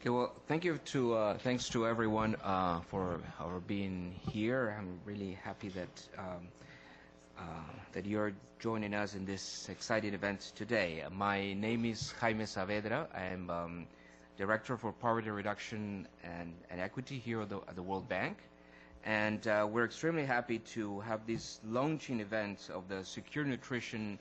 Okay, well, thanks to everyone for being here. I'm really happy that you're joining us in this exciting event today. My name is Jaime Saavedra. I'm Director for Poverty Reduction and Equity here at the World Bank. And we're extremely happy to have this launching event of the SecureNutrition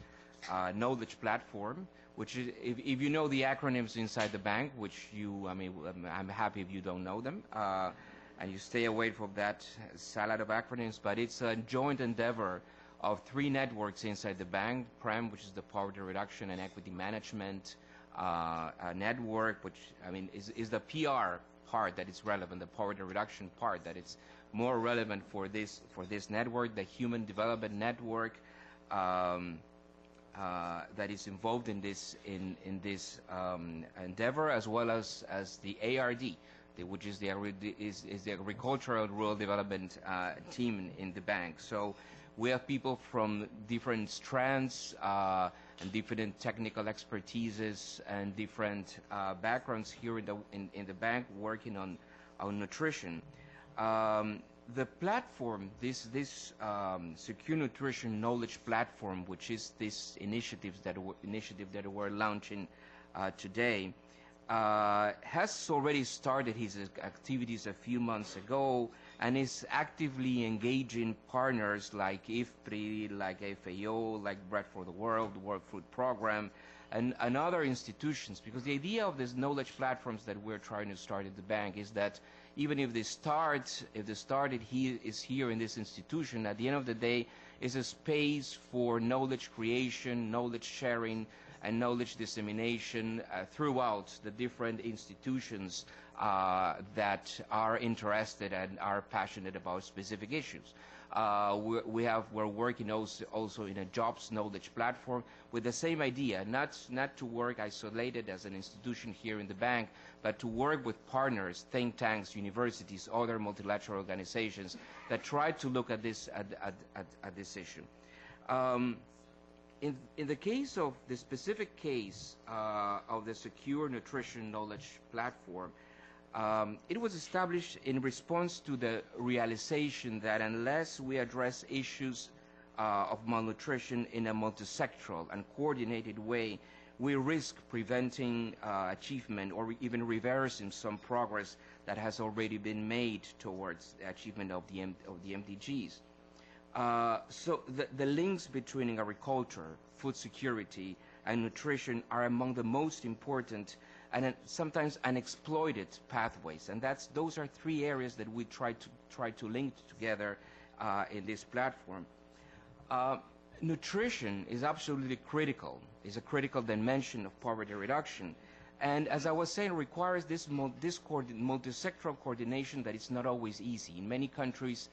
Knowledge Platform, which is, if you know the acronyms inside the bank, which I'm happy if you don't know them, and you stay away from that salad of acronyms, but it's a joint endeavor of 3 networks inside the bank: PREM, which is the Poverty Reduction and Equity Management network, which is the PR part that is relevant, the poverty reduction part that is more relevant for this network, the Human Development Network, that is involved in this endeavor, as well as the ARD, which is the Agricultural Rural Development team in the bank. So we have people from different strands and different technical expertises and different backgrounds here in the bank working on nutrition. The platform, this SecureNutrition Knowledge Platform, which is this initiative that we're launching today, has already started his activities a few months ago and is actively engaging partners like IFPRI, like FAO, like Bread for the World Food Program, and other institutions. Because the idea of these knowledge platforms that we're trying to start at the bank is that even if the start is here in this institution, at the end of the day, is a space for knowledge creation, knowledge sharing, and knowledge dissemination throughout the different institutions that are interested and are passionate about specific issues. We're working also in a jobs knowledge platform with the same idea, not to work isolated as an institution here in the bank, but to work with partners, think tanks, universities, other multilateral organizations that try to look at this issue. In the case of the specific case of the SecureNutrition Knowledge Platform, it was established in response to the realization that unless we address issues of malnutrition in a multisectoral and coordinated way, we risk preventing achievement or even reversing some progress that has already been made towards the achievement of the MDGs. So the links between agriculture, food security, and nutrition are among the most important and sometimes unexploited pathways, and those are 3 areas that we try to link together in this platform. Nutrition is absolutely critical. Is a critical dimension of poverty reduction, and as I was saying, requires this multisectoral coordination that is not always easy. In many countries,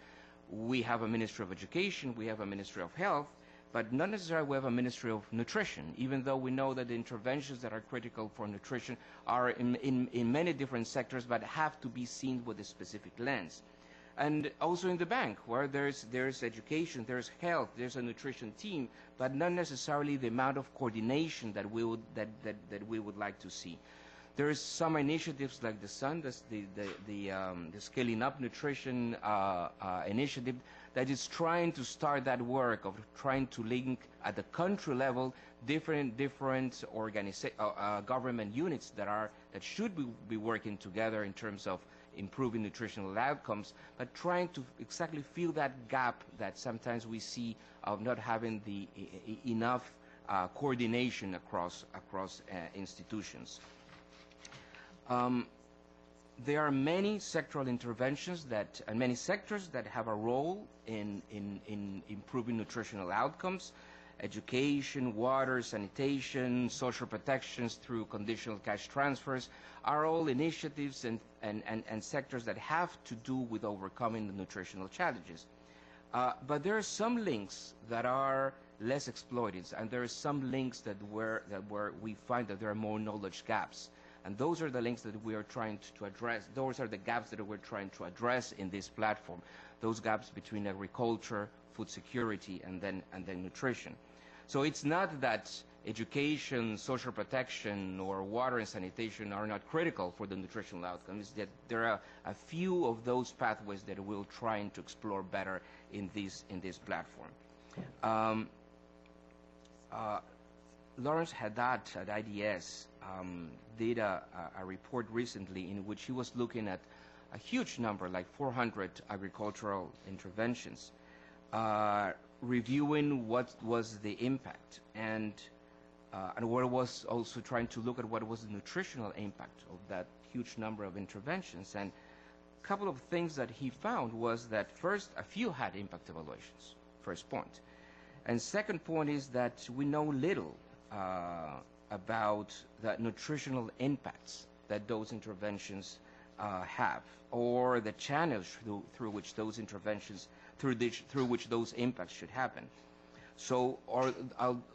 we have a Ministry of Education, we have a Ministry of Health, but not necessarily we have a Ministry of Nutrition, even though we know that the interventions that are critical for nutrition are in many different sectors, but have to be seen with a specific lens. And also in the bank, where there's education, there's health, there's a nutrition team, but not necessarily the amount of coordination that we would like to see. There's some initiatives like the SUN, the Scaling Up Nutrition initiative, that is trying to start that work of trying to link at the country level different government units that should be working together in terms of improving nutritional outcomes, but trying to exactly fill that gap that sometimes we see of not having the enough coordination across institutions. There are many sectoral interventions and many sectors that have a role in improving nutritional outcomes. Education, water, sanitation, social protections through conditional cash transfers are all initiatives and sectors that have to do with overcoming the nutritional challenges. But there are some links that are less exploited, and there are some links where we find that there are more knowledge gaps. And those are the links that we are trying to address. Those are the gaps that we're trying to address in this platform. Those gaps between agriculture, food security, and then nutrition. So it's not that education, social protection, or water and sanitation are not critical for the nutritional outcomes, that there are a few of those pathways that we'll try to explore better in this platform. Lawrence Haddad at IDS did a report recently in which he was looking at a huge number, like 400 agricultural interventions, reviewing what was the impact and what was also trying to look at what was the nutritional impact of that huge number of interventions. And a couple of things that he found was that first, a few had impact evaluations, first point. And second point is that we know little about the nutritional impacts that those interventions have, or the channels through which those interventions, through which those impacts should happen. So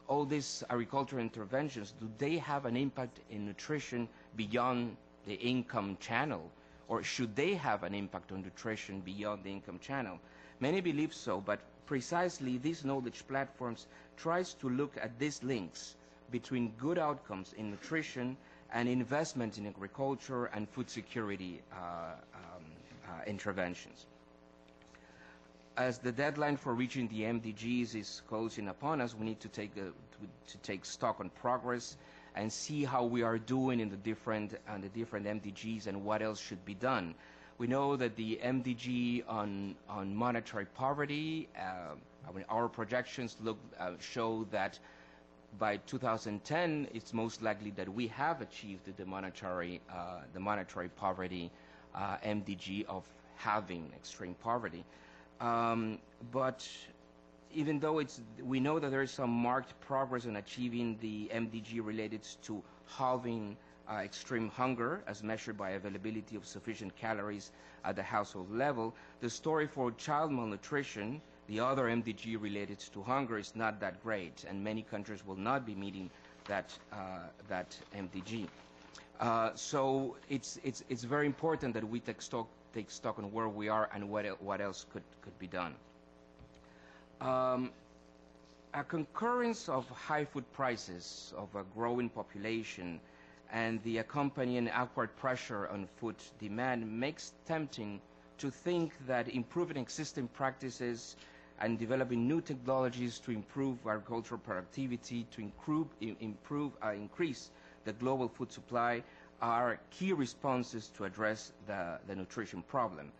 all these agricultural interventions, do they have an impact in nutrition beyond the income channel, or should they have an impact on nutrition beyond the income channel? Many believe so, but precisely these knowledge platforms tries to look at these links between good outcomes in nutrition and investment in agriculture and food security interventions. As the deadline for reaching the MDGs is closing upon us, we need to take stock on progress and see how we are doing in the different MDGs and what else should be done. We know that the MDG on monetary poverty, our projections show that by 2010, it's most likely that we have achieved the monetary poverty MDG of halving extreme poverty. But even though we know that there is some marked progress in achieving the MDG related to halving extreme hunger as measured by availability of sufficient calories at the household level, the story for child malnutrition, the other MDG related to hunger, is not that great, and many countries will not be meeting that MDG. So it's very important that we take stock on where we are and what else could be done. A concurrence of high food prices, of a growing population, and the accompanying upward pressure on food demand makes tempting to think that improving existing practices and developing new technologies to improve agricultural productivity, to increase the global food supply, are key responses to address the nutrition problem.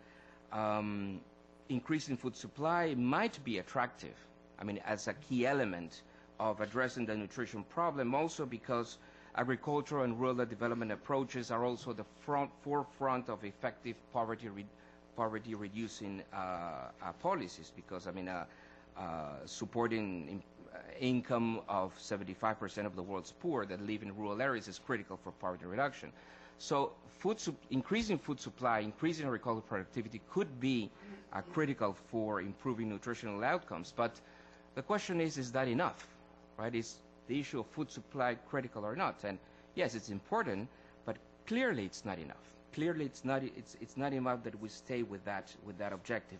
Increasing food supply might be attractive, as a key element of addressing the nutrition problem, also because agricultural and rural development approaches are also the forefront of effective poverty-reducing policies, because supporting income of 75% of the world's poor that live in rural areas is critical for poverty reduction. So increasing food supply, increasing agricultural productivity could be critical for improving nutritional outcomes. But the question is that enough? Right? Is the issue of food supply critical or not? And yes, it's important, but clearly it's not enough. Clearly it's not enough that we stay with that objective.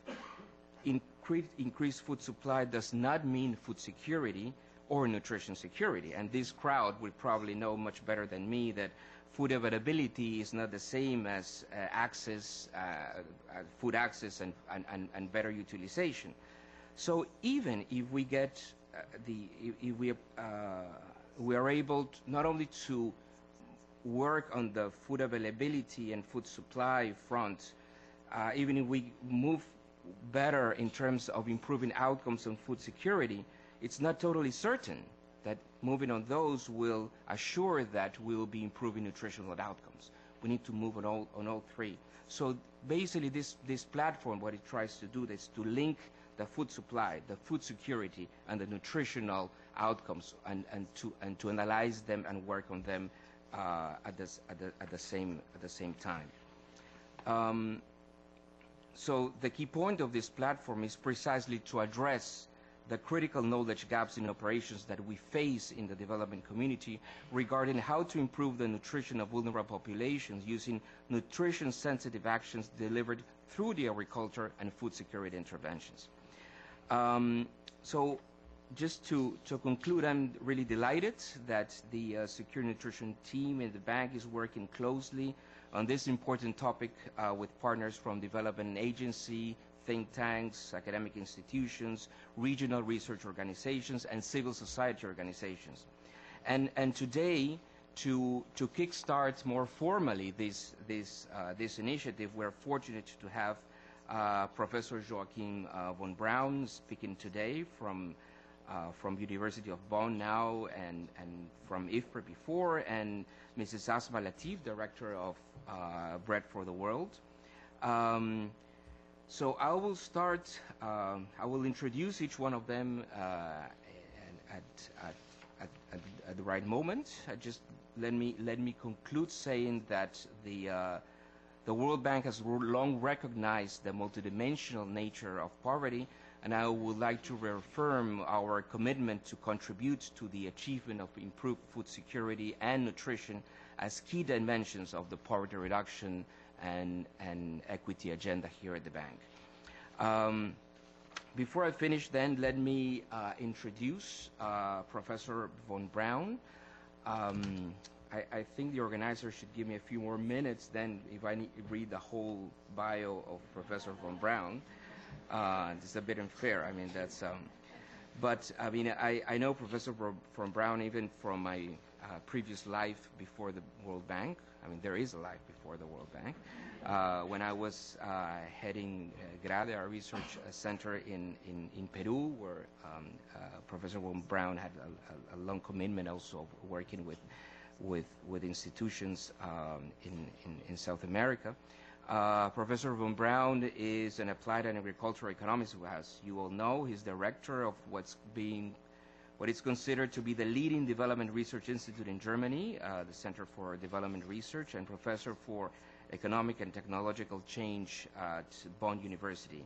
Increased food supply does not mean food security or nutrition security. And this crowd will probably know much better than me that food availability is not the same as food access and better utilization. So even if we get we are able to not only to work on the food availability and food supply front, even if we move better in terms of improving outcomes on food security, it's not totally certain that moving on those will assure that we will be improving nutritional outcomes. We need to move on all three. So basically this platform, what it tries to do is to link the food supply, the food security, and the nutritional outcomes, and to analyze them and work on them at the same time. So the key point of this platform is precisely to address the critical knowledge gaps in operations that we face in the development community regarding how to improve the nutrition of vulnerable populations using nutrition-sensitive actions delivered through the agriculture and food security interventions. So just to conclude, I'm really delighted that the Secure Nutrition team in the bank is working closely on this important topic with partners from development agency, think tanks, academic institutions, regional research organizations, and civil society organizations. And today, to kickstart more formally this initiative, we're fortunate to have Professor Joachim von Braun speaking today from University of Bonn now and from IFPRI before, and Mrs. Asma Latif, Director of Bread for the World. So I will start, I will introduce each one of them at the right moment. Just let me conclude saying that the World Bank has long recognized the multidimensional nature of poverty, and I would like to reaffirm our commitment to contribute to the achievement of improved food security and nutrition as key dimensions of the poverty reduction and equity agenda here at the bank. Before I finish, then, let me introduce Professor von Braun. I think the organizer should give me a few more minutes then if I need to read the whole bio of Professor von Braun. It's a bit unfair. I mean, that's... but, I mean, I know Professor von Braun even from my previous life before the World Bank. I mean, there is a life before the World Bank. When I was heading GRADE, our research center in Peru, where Professor von Braun had a long commitment also of working with institutions in South America. Professor von Braun is an applied and agricultural economist who, as you all know, he's director of what is considered to be the leading development research institute in Germany, the Center for Development Research, and professor for economic and technological change at Bonn University.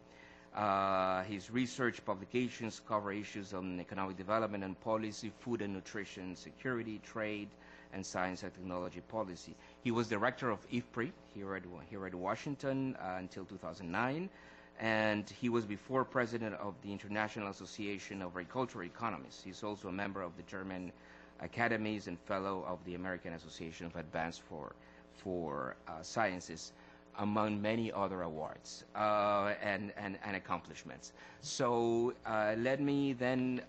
His research publications cover issues on economic development and policy, food and nutrition security, trade, and science and technology policy. He was director of IFPRI here at Washington until 2009, and he was before president of the International Association of Agricultural Economists. He's also a member of the German Academies and fellow of the American Association of Advanced for Sciences, among many other awards and accomplishments. So let me then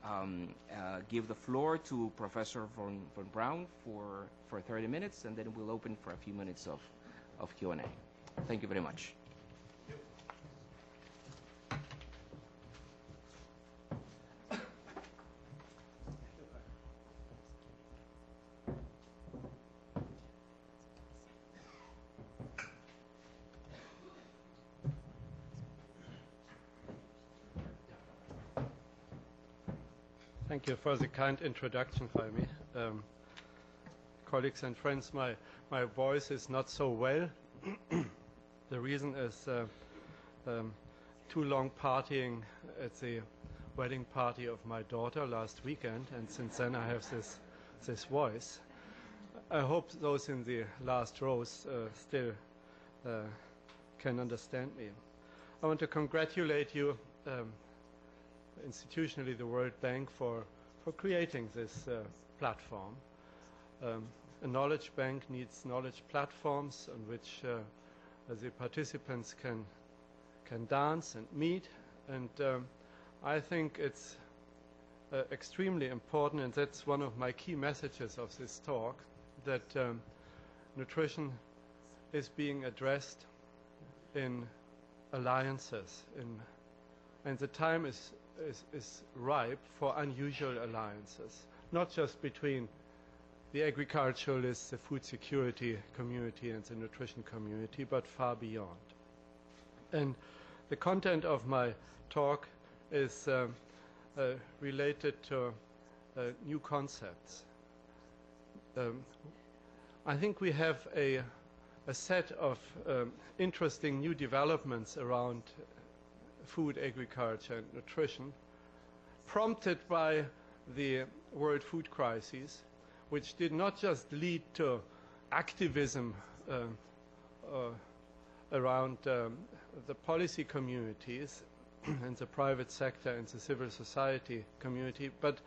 give the floor to Professor von Braun for 30 minutes, and then we'll open for a few minutes of Q&A. Thank you very much. Thank you for the kind introduction, Jaime. Colleagues and friends, my voice is not so well. The reason is too long partying at the wedding party of my daughter last weekend, and since then I have this voice. I hope those in the last rows still can understand me. I want to congratulate you institutionally, the World Bank, for creating this platform. A knowledge bank needs knowledge platforms on which the participants can dance and meet, and I think it's extremely important, and that's one of my key messages of this talk, that nutrition is being addressed in alliances, and the time is ripe for unusual alliances, not just between the agriculturalists, the food security community, and the nutrition community, but far beyond. And the content of my talk is related to new concepts. I think we have a set of interesting new developments around food, agriculture, and nutrition, prompted by the world food crisis, which did not just lead to activism around the policy communities, and the private sector and the civil society community, but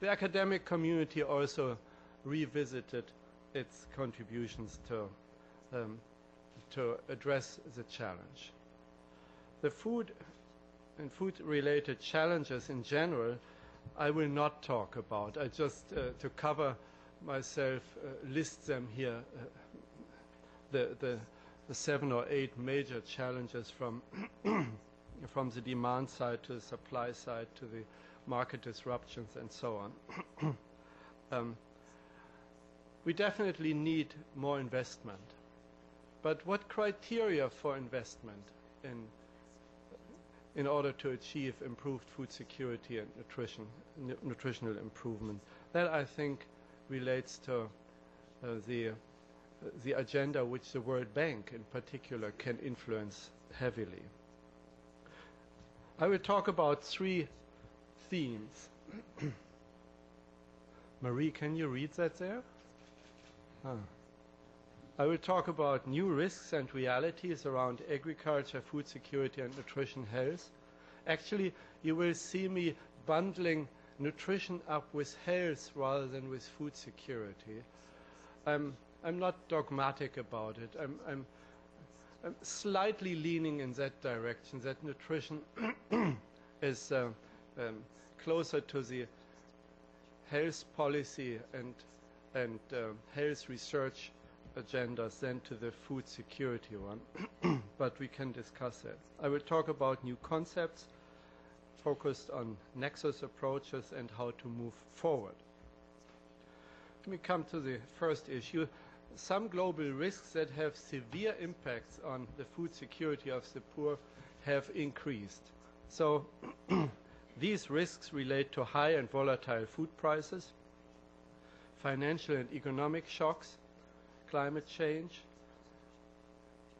the academic community also revisited its contributions to address the challenge. The food and food-related challenges in general I will not talk about. I just, to cover myself, list them here, the 7 or 8 major challenges from from the demand side to the supply side to the market disruptions and so on. We definitely need more investment. But what criteria for investment in order to achieve improved food security and nutritional improvement? That, I think, relates to the agenda which the World Bank in particular can influence heavily. I will talk about 3 themes. Marie, can you read that there? I will talk about new risks and realities around agriculture, food security and nutrition health. Actually, you will see me bundling nutrition up with health rather than with food security. I'm not dogmatic about it. I'm slightly leaning in that direction, that nutrition is closer to the health policy and health research agendas than to the food security one, but we can discuss that. I will talk about new concepts focused on nexus approaches and how to move forward. Let me come to the first issue. Some global risks that have severe impacts on the food security of the poor have increased. So these risks relate to high and volatile food prices, financial and economic shocks, climate change,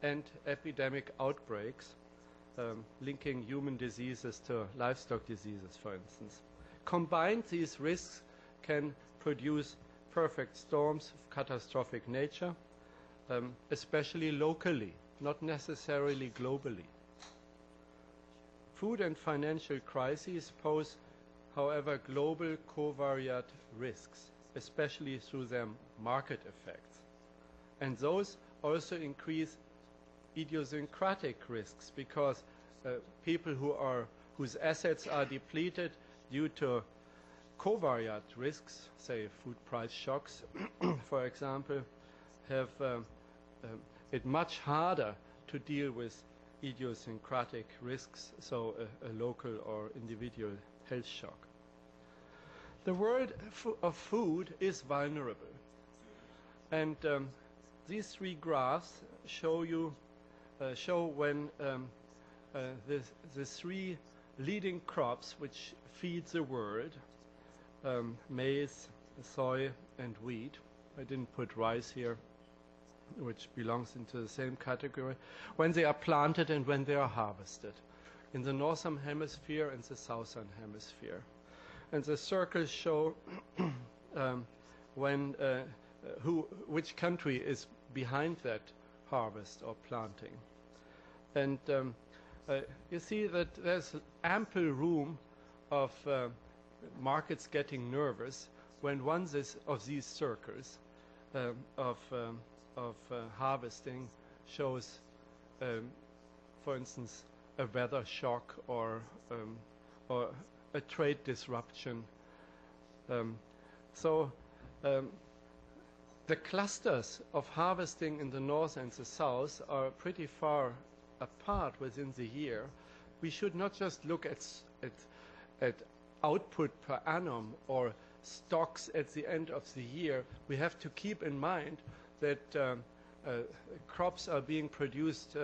and epidemic outbreaks, linking human diseases to livestock diseases, for instance. Combined, these risks can produce perfect storms of catastrophic nature, especially locally, not necessarily globally. Food and financial crises pose, however, global covariate risks, especially through their market effects. And those also increase idiosyncratic risks because people whose assets are depleted due to covariate risks, say food price shocks, for example, have it much harder to deal with idiosyncratic risks, so a local or individual health shock. The world of food is vulnerable. And these 3 graphs show you when the 3 leading crops which feed the world, maize, soy, and wheat. I didn't put rice here, which belongs into the same category, when they are planted and when they are harvested in the northern hemisphere and the southern hemisphere. And the circles show which country is behind that harvest or planting. And you see that there's ample room of markets getting nervous when one of these circles of harvesting shows, for instance, a weather shock or a trade disruption. The clusters of harvesting in the north and the south are pretty far apart within the year. We should not just look at output per annum or stocks at the end of the year. We have to keep in mind that crops are being produced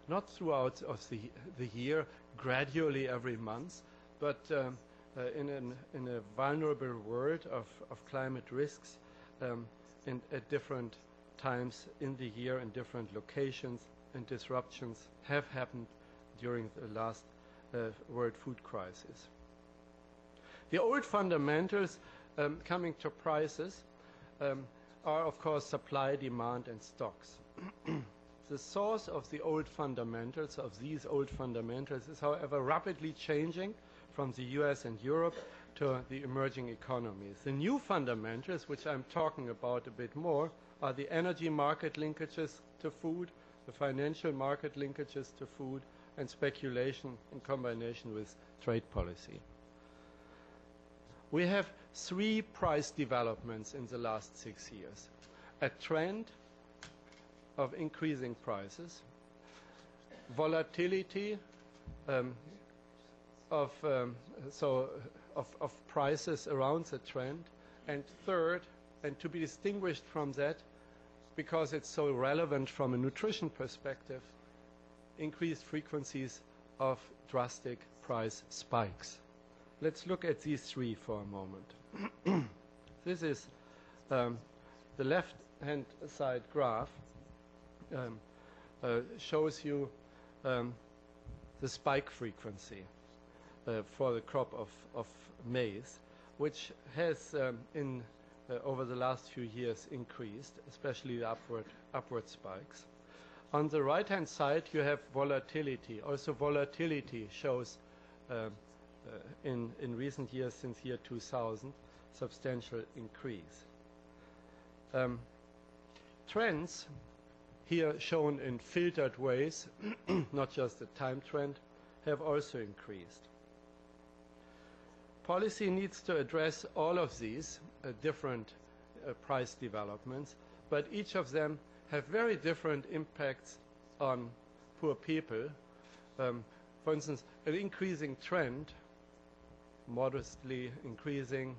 not throughout of the year, gradually every month, but in a vulnerable world of climate risks at different times in the year in different locations, and disruptions have happened during the last world food crisis. The old fundamentals coming to prices are, of course, supply, demand, and stocks. The source of the old fundamentals, of these old fundamentals, is, however, rapidly changing from the US and Europe to the emerging economies. The new fundamentals, which I'm talking about a bit more, are the energy market linkages to food, the financial market linkages to food, and speculation in combination with trade policy. We have three price developments in the last 6 years. A trend of increasing prices, volatility of prices around the trend, and third, and to be distinguished from that, because it's so relevant from a nutrition perspective, increased frequencies of drastic price spikes. Let's look at these three for a moment. This is the left-hand side graph shows you the spike frequency for the crop of maize, which has over the last few years increased, especially the upward spikes. On the right-hand side, you have volatility. Also, volatility shows in recent years, since year 2000, substantial increase. Trends, here shown in filtered ways, not just the time trend, have also increased. Policy needs to address all of these different price developments, but each of them have very different impacts on poor people. For instance, an increasing trend, modestly increasing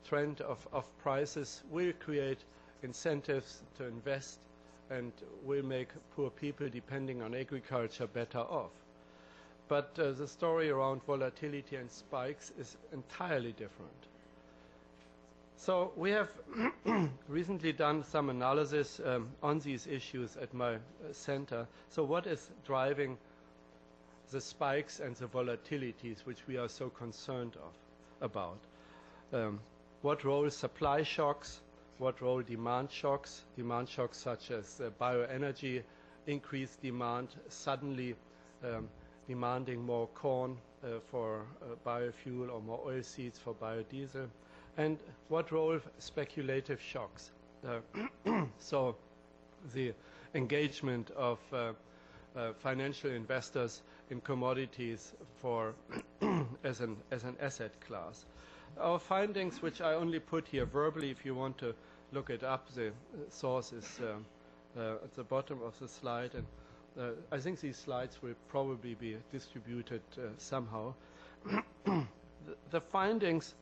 trend of prices will create incentives to invest and will make poor people, depending on agriculture, better off. But the story around volatility and spikes is entirely different. So we have recently done some analysis on these issues at my center. So what is driving the spikes and the volatilities which we are so concerned about? What role supply shocks? What role demand shocks? Demand shocks such as bioenergy, increased demand, suddenly demanding more corn for biofuel or more oilseeds for biodiesel. And what role speculative shocks? So the engagement of financial investors in commodities for as an asset class. Our findings, which I only put here verbally, if you want to look it up, the source is at the bottom of the slide, and I think these slides will probably be distributed somehow. The findings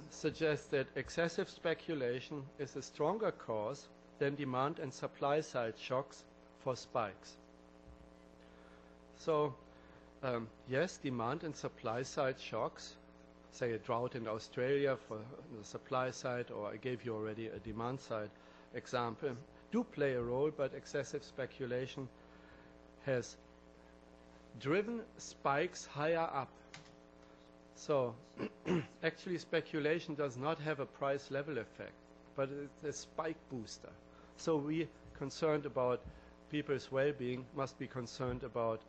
suggest that excessive speculation is a stronger cause than demand and supply side shocks for spikes. So yes, demand and supply side shocks, say a drought in Australia for the supply side, or I gave you already a demand side example, do play a role, but excessive speculation has driven spikes higher up. So actually speculation does not have a price level effect, but it's a spike booster. So we, concerned about people's well-being, must be concerned about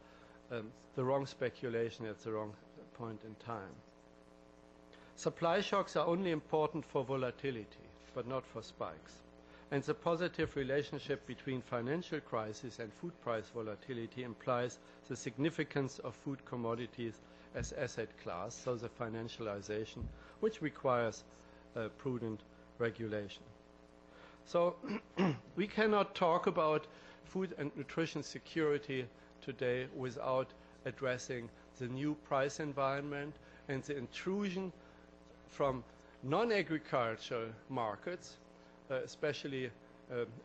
the wrong speculation at the wrong point in time. Supply shocks are only important for volatility, but not for spikes. And the positive relationship between financial crisis and food price volatility implies the significance of food commodities as asset class, so the financialization, which requires prudent regulation. So we cannot talk about food and nutrition security today without addressing the new price environment and the intrusion from non-agricultural markets, especially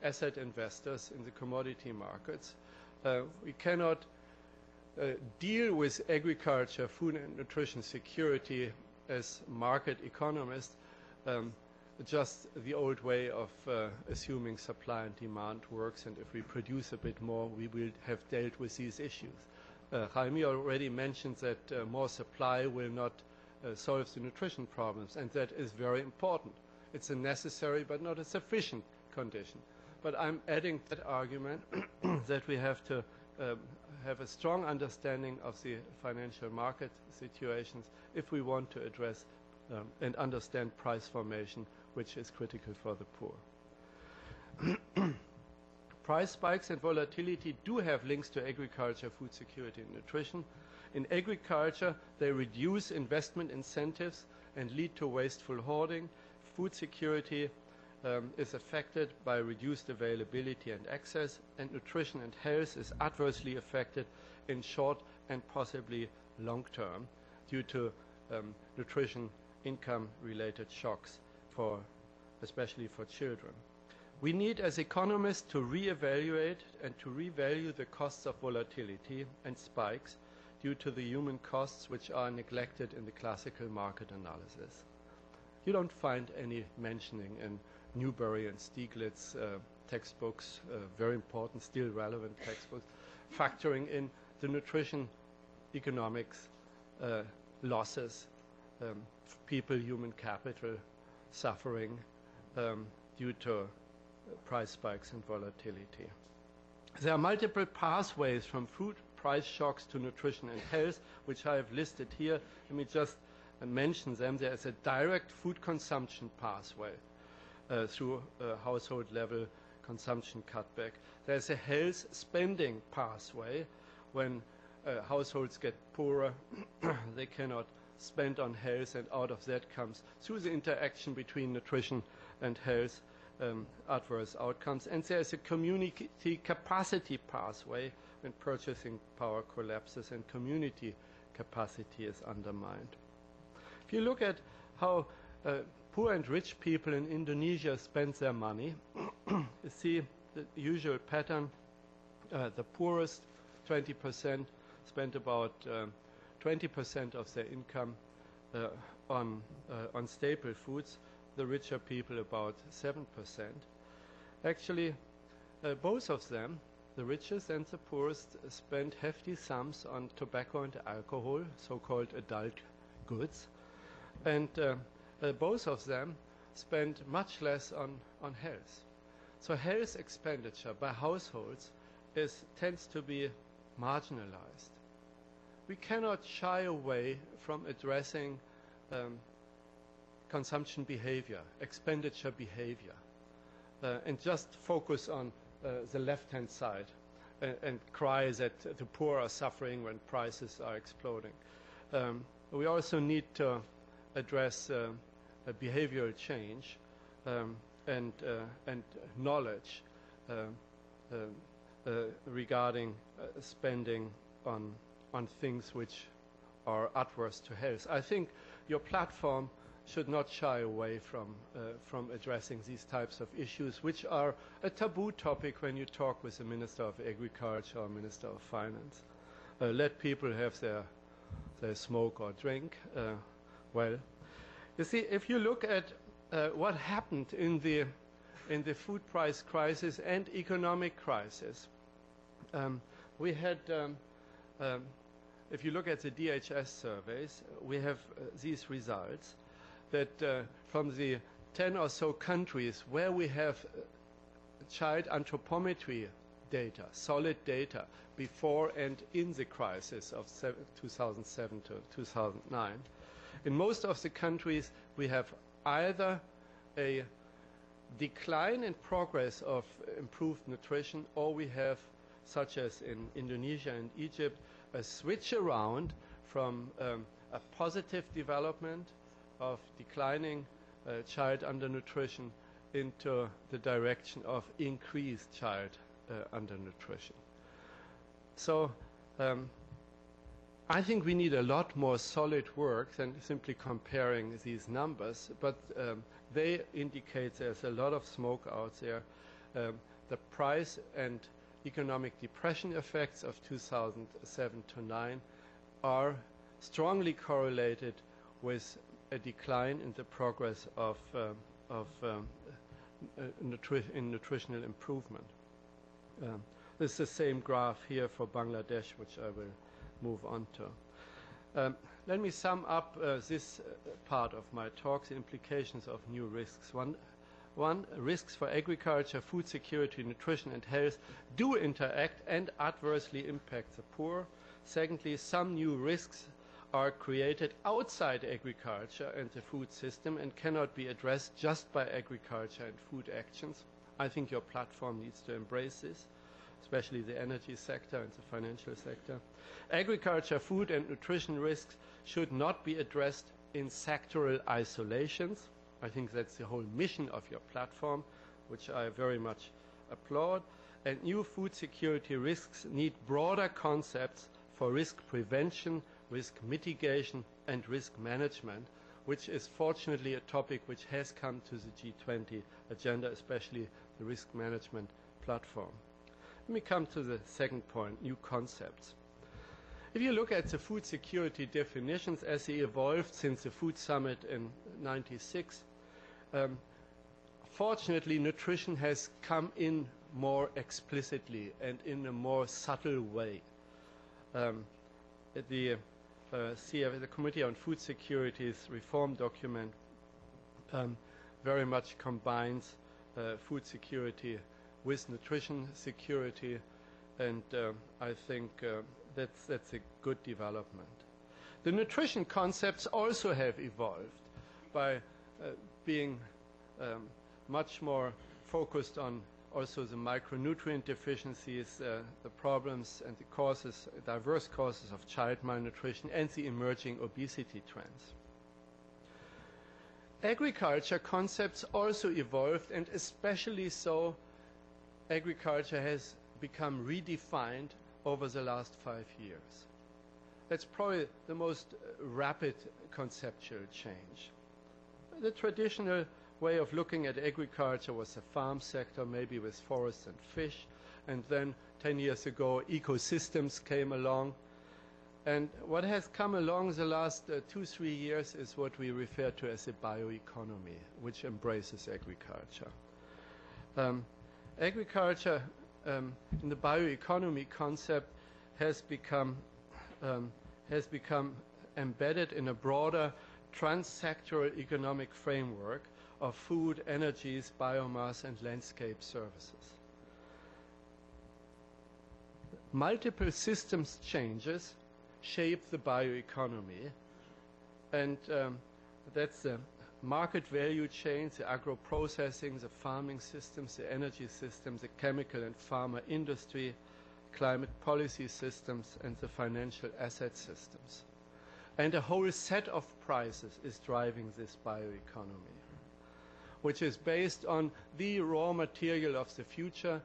asset investors in the commodity markets. We cannot deal with agriculture, food and nutrition security as market economists, just the old way of assuming supply and demand works, and if we produce a bit more, we will have dealt with these issues. Jaime already mentioned that more supply will not solve the nutrition problems, and that is very important. It's a necessary but not a sufficient condition. but I'm adding that argument that we have to have a strong understanding of the financial market situations if we want to address and understand price formation, which is critical for the poor. Price spikes and volatility do have links to agriculture, food security, and nutrition. In agriculture, they reduce investment incentives and lead to wasteful hoarding. Food security is affected by reduced availability and access, and nutrition and health is adversely affected in short and possibly long term due to nutrition income related shocks, especially for children. We need, as economists, to reevaluate and to revalue the costs of volatility and spikes due to the human costs which are neglected in the classical market analysis. You don't find any mentioning in Newbery and Stieglitz textbooks, very important, still relevant textbooks, factoring in the nutrition economics losses, people, human capital suffering due to price spikes and volatility. There are multiple pathways from food price shocks to nutrition and health, which I have listed here. Let me just mention them. There is a direct food consumption pathway through household level consumption cutback. There's a health spending pathway. When households get poorer, they cannot spend on health, and out of that comes, through the interaction between nutrition and health, adverse outcomes. And there's a community capacity pathway when purchasing power collapses and community capacity is undermined. If you look at how poor and rich people in Indonesia spend their money, you see the usual pattern. The poorest 20% spend about 20% of their income on staple foods, the richer people about 7%. Actually, both of them, the richest and the poorest, spend hefty sums on tobacco and alcohol, so-called adult goods, and both of them spend much less on health. So health expenditure by households tends to be marginalized. We cannot shy away from addressing consumption behavior, expenditure behavior, and just focus on the left-hand side and cry that the poor are suffering when prices are exploding. We also need to address a behavioral change and knowledge regarding spending on things which are adverse to health. I think your platform should not shy away from addressing these types of issues, which are a taboo topic when you talk with the Minister of Agriculture or Minister of Finance. Let people have their smoke or drink. Well, you see, if you look at what happened in the food price crisis and economic crisis, we had, if you look at the DHS surveys, we have these results that from the 10 or so countries where we have child anthropometry data, solid data, before and in the crisis of 2007 to 2009, in most of the countries we have either a decline in progress of improved nutrition, or we have, such as in Indonesia and Egypt, a switch around from a positive development of declining child undernutrition into the direction of increased child undernutrition. So I think we need a lot more solid work than simply comparing these numbers, but they indicate there's a lot of smoke out there. The price and economic depression effects of 2007 to 2009 are strongly correlated with a decline in the progress of nutritional improvement. This is the same graph here for Bangladesh, which I will move on to. Let me sum up this part of my talk, the implications of new risks. One, risks for agriculture, food security, nutrition and health do interact and adversely impact the poor. Secondly, some new risks are created outside agriculture and the food system and cannot be addressed just by agriculture and food actions. I think your platform needs to embrace this, especially the energy sector and the financial sector. Agriculture, food and nutrition risks should not be addressed in sectoral isolations. I think that's the whole mission of your platform, which I very much applaud. And new food security risks need broader concepts for risk prevention, risk mitigation and risk management, which is fortunately a topic which has come to the G20 agenda, especially the risk management platform. Let me come to the second point, new concepts. If you look at the food security definitions as they evolved since the Food Summit in '96, fortunately nutrition has come in more explicitly and in a more subtle way. The Committee on Food Security's reform document very much combines food security with nutrition security, and I think that's a good development. The nutrition concepts also have evolved by being much more focused on also the micronutrient deficiencies, the problems and the causes, diverse causes of child malnutrition and the emerging obesity trends. Agriculture concepts also evolved, and especially so agriculture has become redefined over the last 5 years. That's probably the most rapid conceptual change. The traditional way of looking at agriculture was the farm sector, maybe with forests and fish, and then 10 years ago ecosystems came along. And what has come along the last 2-3 years is what we refer to as a bioeconomy, which embraces agriculture. Agriculture in the bioeconomy concept has become embedded in a broader trans-sectoral economic framework of food, energies, biomass and landscape services. Multiple systems changes shape the bioeconomy, and that's the market value chains, the agro-processing, the farming systems, the energy systems, the chemical and pharma industry, climate policy systems and the financial asset systems. And a whole set of prices is driving this bioeconomy, which is based on the raw material of the future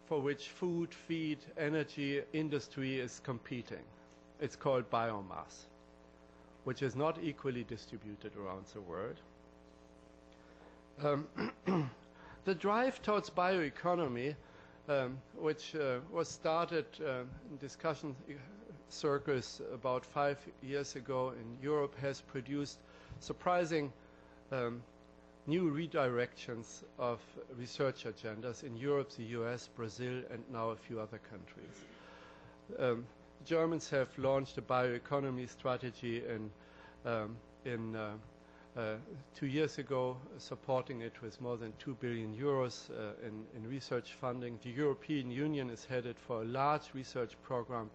for which food, feed, energy, industry is competing. It's called biomass, which is not equally distributed around the world. The drive towards bioeconomy, which was started in discussion circles about 5 years ago in Europe, has produced surprising new redirections of research agendas in Europe, the US, Brazil, and now a few other countries. Germans have launched a bioeconomy strategy in 2 years ago, supporting it with more than 2 billion euros in research funding. The European Union is headed for a large research program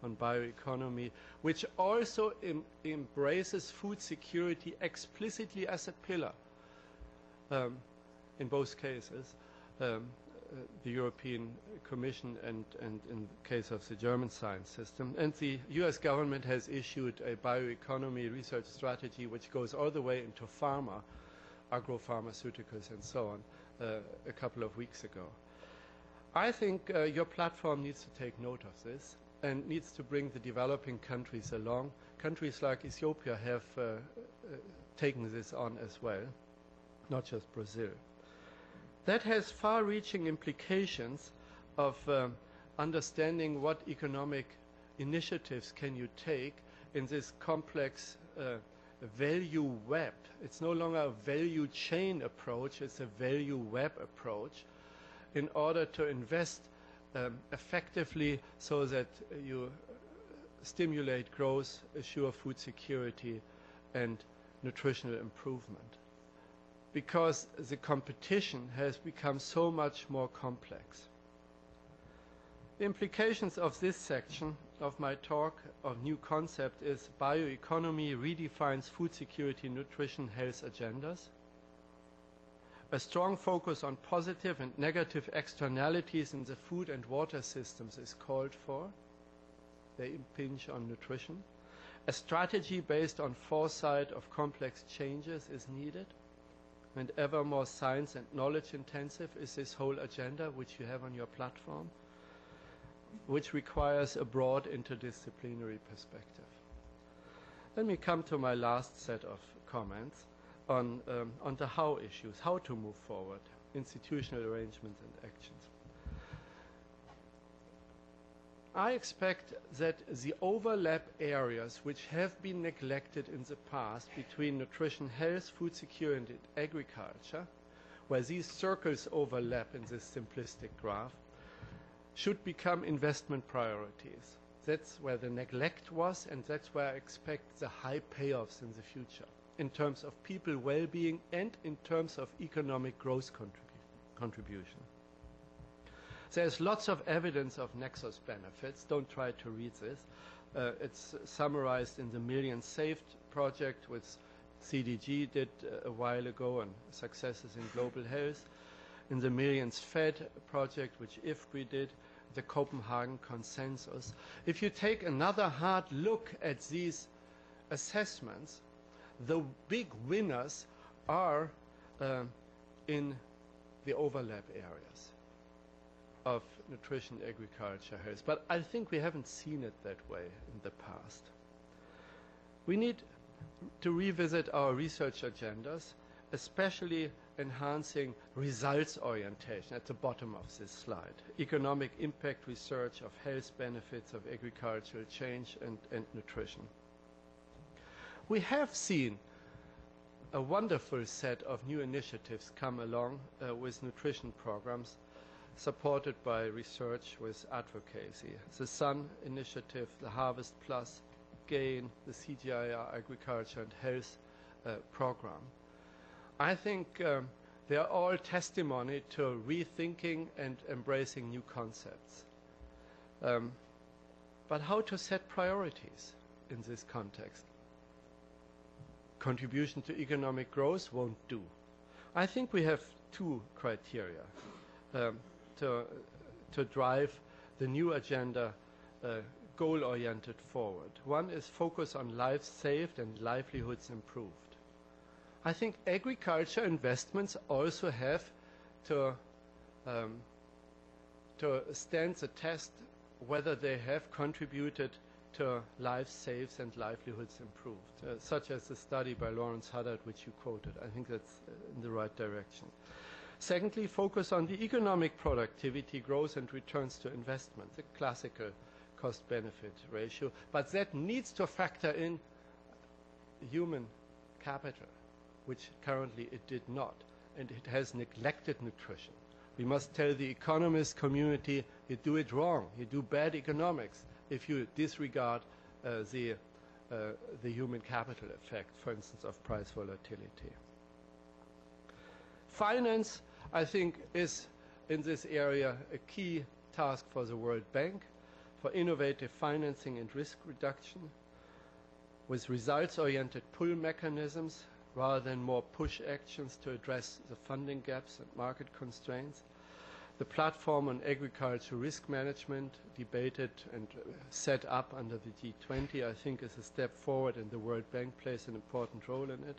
on bioeconomy, which also embraces food security explicitly as a pillar. In both cases, the European Commission and in the case of the German science system. And the US government has issued a bioeconomy research strategy which goes all the way into pharma, agro-pharmaceuticals and so on, a couple of weeks ago. I think your platform needs to take note of this and needs to bring the developing countries along. Countries like Ethiopia have taken this on as well, not just Brazil. That has far-reaching implications of understanding what economic initiatives can you take in this complex value web. It's no longer a value chain approach, it's a value web approach in order to invest effectively so that you stimulate growth, assure food security and nutritional improvement. because the competition has become so much more complex. The implications of this section of my talk of new concept is bioeconomy redefines food security, nutrition, health agendas. A strong focus on positive and negative externalities in the food and water systems is called for. They impinge on nutrition. A strategy based on foresight of complex changes is needed. And ever more science and knowledge intensive is this whole agenda which you have on your platform, which requires a broad interdisciplinary perspective. Let me come to my last set of comments on the how issues, how to move forward, institutional arrangements and actions. I expect that the overlap areas which have been neglected in the past between nutrition, health, food security and agriculture, where these circles overlap in this simplistic graph, should become investment priorities. That's where the neglect was, and that's where I expect the high payoffs in the future, in terms of people well-being and in terms of economic growth contribution. There's lots of evidence of nexus benefits. Don't try to read this. It's summarized in the Millions Saved project, which CDG did a while ago, on successes in global health. In the Millions Fed project, which IFPRI did, the Copenhagen Consensus. If you take another hard look at these assessments, the big winners are in the overlap areas of nutrition, agriculture, health. But I think we haven't seen it that way in the past. We need to revisit our research agendas, especially enhancing results orientation at the bottom of this slide. Economic impact research of health benefits of agricultural change and nutrition. We have seen a wonderful set of new initiatives come along with nutrition programs supported by research with advocacy. The SUN initiative, the Harvest Plus, GAIN, the CGIAR Agriculture and Health program. I think they are all testimony to rethinking and embracing new concepts. But how to set priorities in this context? Contribution to economic growth won't do. I think we have two criteria to drive the new agenda goal-oriented forward. One is focus on lives saved and livelihoods improved. I think agriculture investments also have to stand the test whether they have contributed to lives saved and livelihoods improved, such as the study by Lawrence Huddard, which you quoted. I think that's in the right direction. Secondly, focus on the economic productivity, growth and returns to investment, the classical cost-benefit ratio. But that needs to factor in human capital, which currently it did not, and it has neglected nutrition. We must tell the economist community, you do it wrong, you do bad economics if you disregard the human capital effect, for instance, of price volatility. Finance, I think, is in this area a key task for the World Bank, for innovative financing and risk reduction, with results-oriented pull mechanisms rather than more push actions to address the funding gaps and market constraints. The platform on agriculture risk management, debated and set up under the G20, I think is a step forward, and the World Bank plays an important role in it.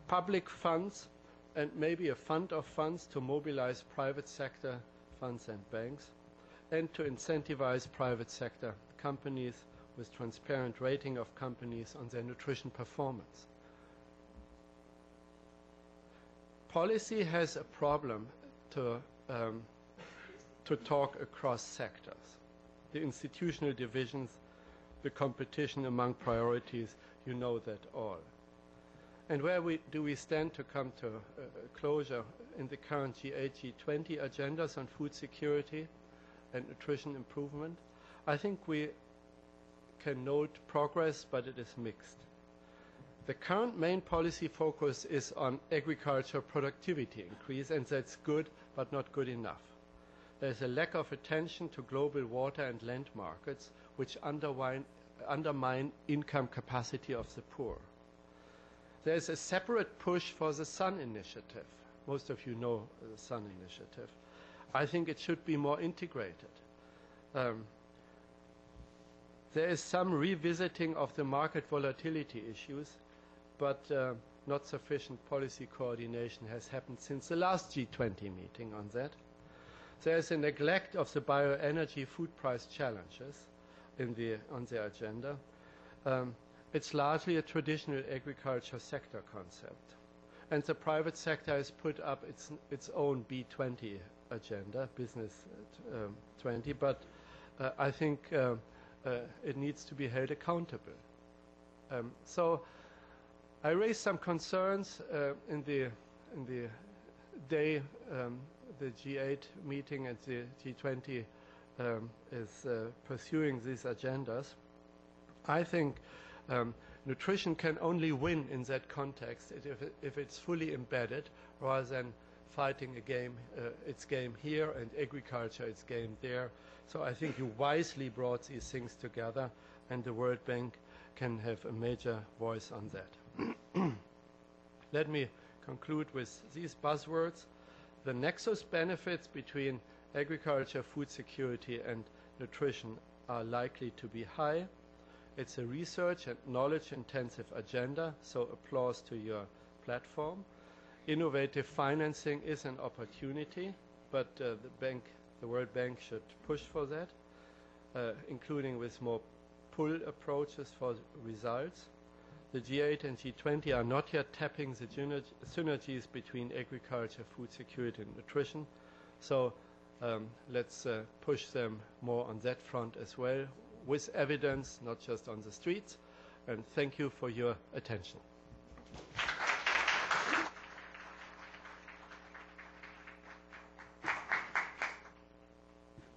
Public funds, and maybe a fund of funds to mobilize private sector funds and banks, and to incentivize private sector companies with transparent rating of companies on their nutrition performance. Policy has a problem to talk across sectors. The institutional divisions, the competition among priorities, you know that all. And where do we stand to come to closure in the current G8, G20 agendas on food security and nutrition improvement? I think we can note progress, but it is mixed. The current main policy focus is on agriculture productivity increase, and that's good, but not good enough. There's a lack of attention to global water and land markets, which undermine income capacity of the poor. There's a separate push for the Sun Initiative. Most of you know the Sun Initiative. I think it should be more integrated. There is some revisiting of the market volatility issues, but not sufficient policy coordination has happened since the last G20 meeting on that. There is a neglect of the bioenergy food price challenges on the agenda. It's largely a traditional agriculture sector concept. And the private sector has put up its own B20 agenda, Business 20, but I think it needs to be held accountable. So I raised some concerns in the day the G8 meeting and the G20 is pursuing these agendas. I think nutrition can only win in that context if it's fully embedded, rather than fighting a game, its game here, and agriculture its game there. So I think you wisely brought these things together, and the World Bank can have a major voice on that. Let me conclude with these buzzwords. The nexus benefits between agriculture, food security, and nutrition are likely to be high. It's a research and knowledge-intensive agenda, so applause to your platform. Innovative financing is an opportunity, but the World Bank should push for that, including with more pull approaches for results. The G8 and G20 are not yet tapping the synergies between agriculture, food security, and nutrition. So let's push them more on that front as well, with evidence, not just on the streets. And thank you for your attention.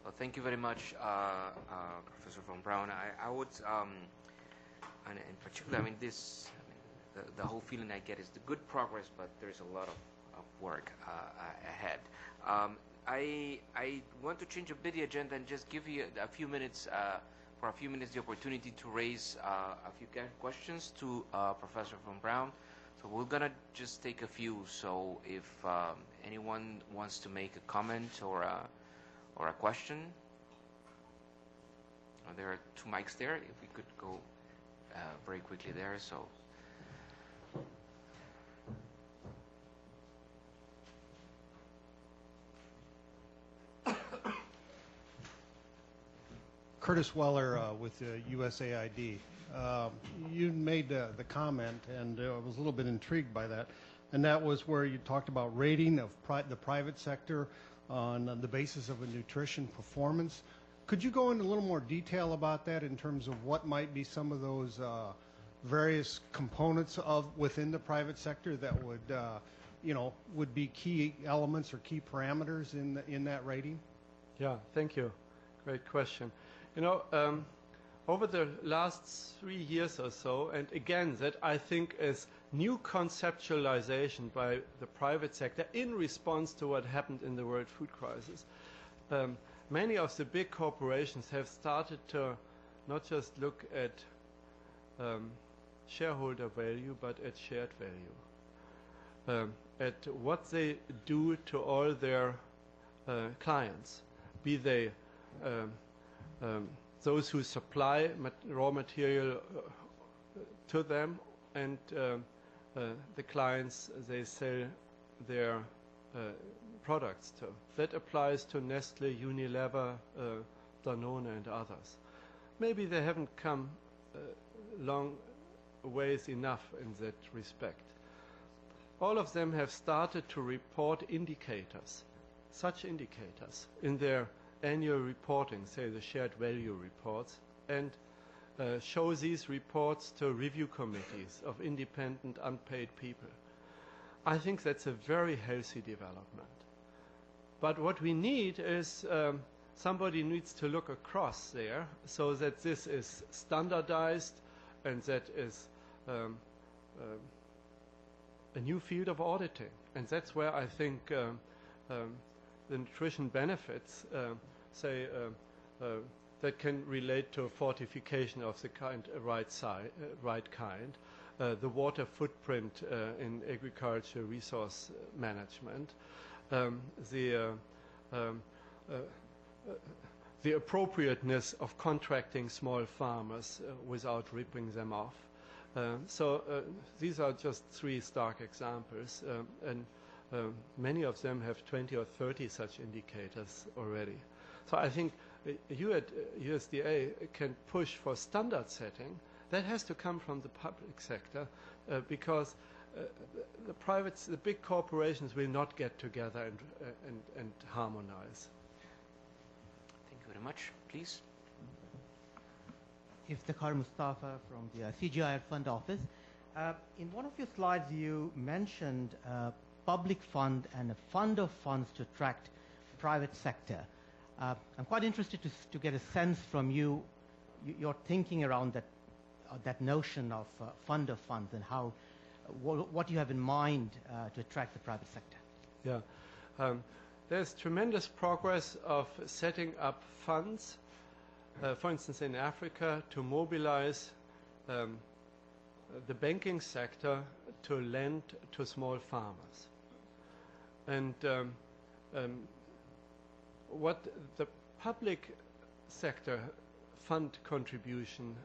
Well, thank you very much, Professor von Braun. I would, and in particular, the whole feeling I get is the good progress, but there's a lot of work ahead. I want to change a bit the agenda and just give you a few minutes, the opportunity to raise a few questions to Professor von Braun. So we're gonna just take a few. So if anyone wants to make a comment or a question, there are two mics there. If we could go very quickly there. So. Curtis Weller with USAID. You made the comment, and I was a little bit intrigued by that, and that was where you talked about rating of the private sector on the basis of a nutrition performance. Could you go into a little more detail about that in terms of what might be some of those various components within the private sector that would be key elements or key parameters in that rating? Yeah, thank you. Great question. Over the last 3 years or so, and again, that I think is new conceptualization by the private sector in response to what happened in the world food crisis, many of the big corporations have started to not just look at shareholder value, but at shared value, at what they do to all their clients, be they those who supply raw material to them, and the clients they sell their products to. That applies to Nestle, Unilever, Danone, and others. Maybe they haven't come long ways enough in that respect. All of them have started to report indicators, such indicators, in their annual reporting, say the shared value reports, and show these reports to review committees of independent, unpaid people. I think that's a very healthy development. But what we need is somebody needs to look across there so that this is standardized and that is a new field of auditing, and that's where I think the nutrition benefits, that can relate to fortification of the right kind, the water footprint in agriculture resource management, the appropriateness of contracting small farmers without ripping them off. These are just 3 stark examples, and many of them have 20 or 30 such indicators already. So I think you at USDA can push for standard setting. That has to come from the public sector, because the big corporations will not get together and harmonize. Thank you very much. Please. Iftikhar Mustafa from the CGI Fund Office. In one of your slides, you mentioned public fund and a fund of funds to attract private sector. I'm quite interested to get a sense from you, your thinking around that notion of fund of funds and how, what you have in mind to attract the private sector. Yeah, there's tremendous progress of setting up funds, for instance in Africa, to mobilize the banking sector to lend to small farmers. And what the public sector fund contribution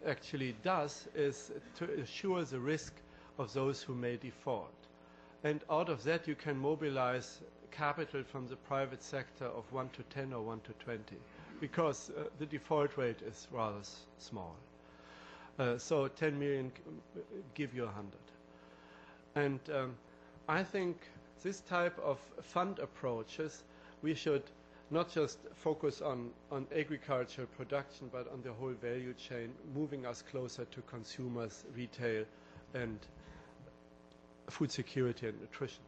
actually does is to assure the risk of those who may default. And out of that you can mobilize capital from the private sector of 1 to 10 or 1 to 20, because the default rate is rather small. So 10 million give you 100. And I think this type of fund approaches, we should not just focus on agricultural production, but on the whole value chain, moving us closer to consumers, retail, and food security and nutrition.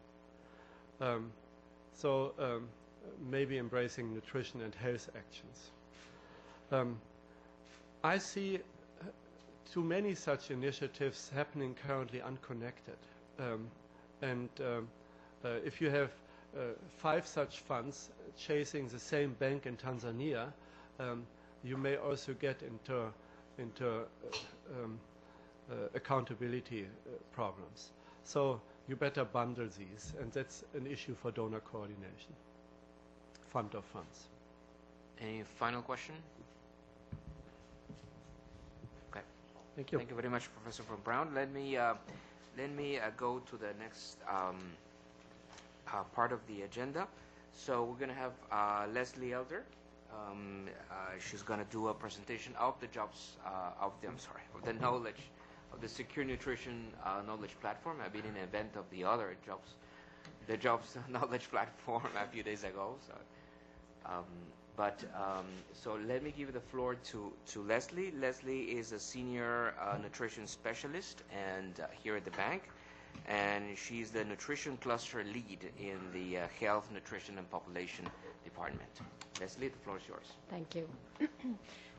Maybe embracing nutrition and health actions. I see too many such initiatives happening currently unconnected. If you have 5 such funds chasing the same bank in Tanzania, you may also get into accountability problems. So you better bundle these, and that's an issue for donor coordination. Fund of funds. Any final question? Okay. Thank you. Thank you very much, Professor von Braun. Let me go to the next part of the agenda. So we're going to have Leslie Elder. She's going to do a presentation of the jobs of the knowledge of the Secure Nutrition Knowledge Platform. I've been in an event of the other jobs knowledge platform a few days ago. So let me give the floor to Leslie. Leslie is a senior nutrition specialist and here at the bank, and she's the nutrition cluster lead in the Health, Nutrition, and Population Department. Leslie, the floor is yours. Thank you.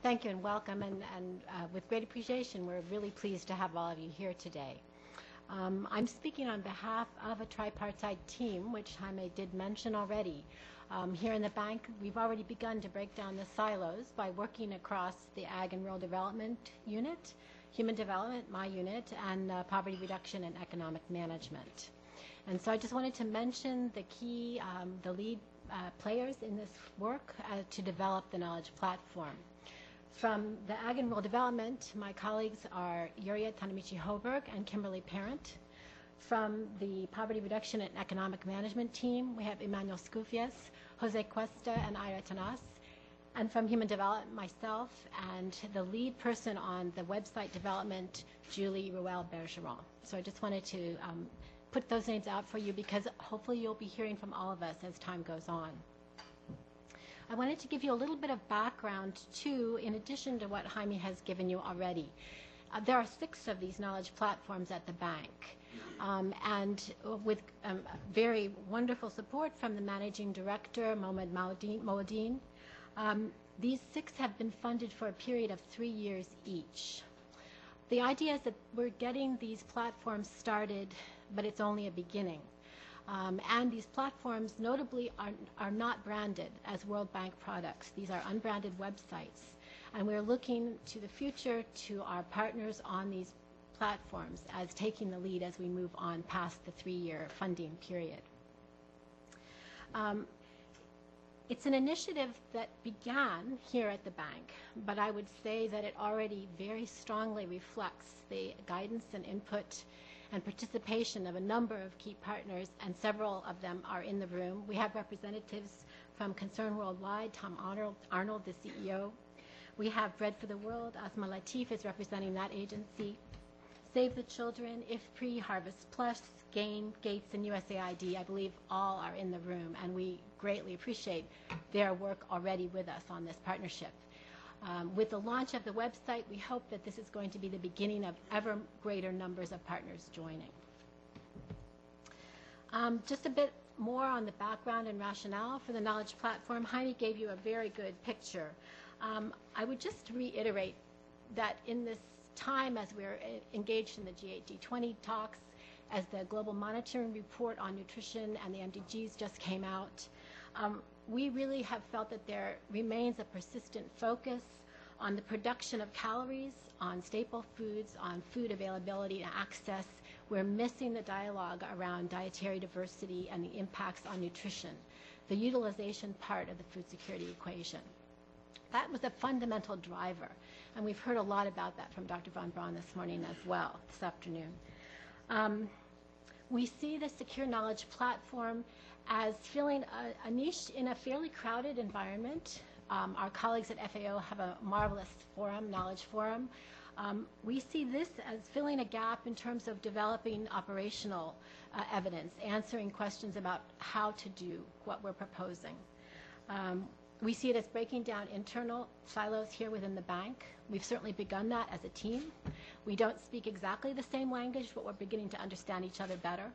Thank you and welcome, and with great appreciation, we're really pleased to have all of you here today. I'm speaking on behalf of a tripartite team, which Jaime did mention already. Here in the bank, we've already begun to break down the silos by working across the Ag and Rural Development Unit, Human Development, my unit, and Poverty Reduction and Economic Management. And so I just wanted to mention the key, the lead players in this work to develop the knowledge platform. From the Ag and Rural Development, my colleagues are Yuria Tanamichi-Hoberg and Kimberly Parent. From the Poverty Reduction and Economic Management team, we have Emmanuel Scufias, Jose Cuesta, and Ira Tanas. And from Human Development, myself, and the lead person on the website development, Julie Ruel-Bergeron. So I just wanted to put those names out for you because hopefully you'll be hearing from all of us as time goes on. I wanted to give you a little bit of background, too, in addition to what Jaime has given you already. There are 6 of these knowledge platforms at the bank, and with very wonderful support from the managing director, Mohamed Moadine. These 6 have been funded for a period of 3 years each. The idea is that we're getting these platforms started, but it's only a beginning. And these platforms notably are not branded as World Bank products. These are unbranded websites. And we're looking to the future to our partners on these platforms as taking the lead as we move on past the 3-year funding period. It's an initiative that began here at the bank, but I would say that it already very strongly reflects the guidance and input and participation of a number of key partners, and several of them are in the room. We have representatives from Concern Worldwide, Tom Arnold, the CEO. We have Bread for the World. Asma Latif is representing that agency. Save the Children, IFPRI, Harvest Plus, GAIN, Gates, and USAID, I believe all are in the room, and we greatly appreciate their work already with us on this partnership. With the launch of the website, we hope that this is going to be the beginning of ever greater numbers of partners joining. Just a bit more on the background and rationale for the Knowledge Platform. Heidi gave you a very good picture. I would just reiterate that in this time as we're engaged in the G8, G20 talks, as the Global Monitoring Report on Nutrition and the MDGs just came out, we really have felt that there remains a persistent focus on the production of calories, on staple foods, on food availability and access. We're missing the dialogue around dietary diversity and the impacts on nutrition, the utilization part of the food security equation. That was a fundamental driver, and we've heard a lot about that from Dr. Von Braun this morning as well, this afternoon. We see the Secure Knowledge Platform as filling a niche in a fairly crowded environment. Our colleagues at FAO have a marvelous forum, knowledge forum. We see this as filling a gap in terms of developing operational evidence, answering questions about how to do what we're proposing. We see it as breaking down internal silos here within the bank. We've certainly begun that as a team. We don't speak exactly the same language, but we're beginning to understand each other better.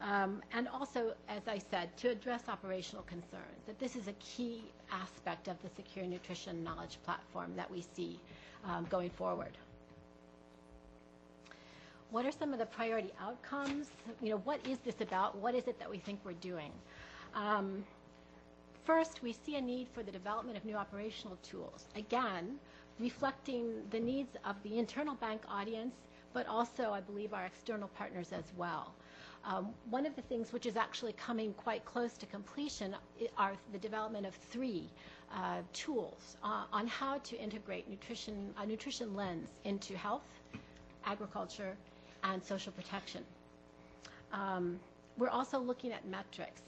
And also, as I said, to address operational concerns, that this is a key aspect of the Secure Nutrition Knowledge Platform that we see going forward. What are some of the priority outcomes? You know, what is this about? What is it that we think we're doing? First, we see a need for the development of new operational tools. Again, reflecting the needs of the internal bank audience, but also, I believe, our external partners as well. One of the things which is actually coming quite close to completion are the development of 3 tools on how to integrate a nutrition lens into health, agriculture, and social protection. We're also looking at metrics.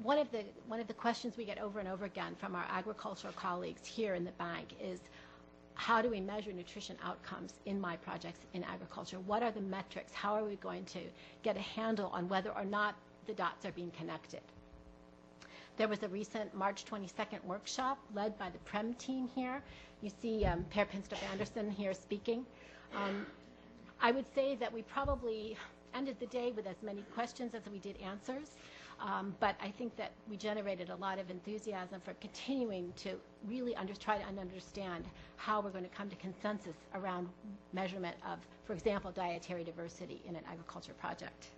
One of the questions we get over and over again from our agricultural colleagues here in the bank is, how do we measure nutrition outcomes in my projects in agriculture? What are the metrics? How are we going to get a handle on whether or not the dots are being connected? There was a recent March 22nd workshop led by the PREM team here. You see Per Pinstrup Anderson here speaking. I would say that we probably ended the day with as many questions as we did answers. But I think that we generated a lot of enthusiasm for continuing to really try to understand how we're going to come to consensus around measurement of, for example, dietary diversity in an agriculture project.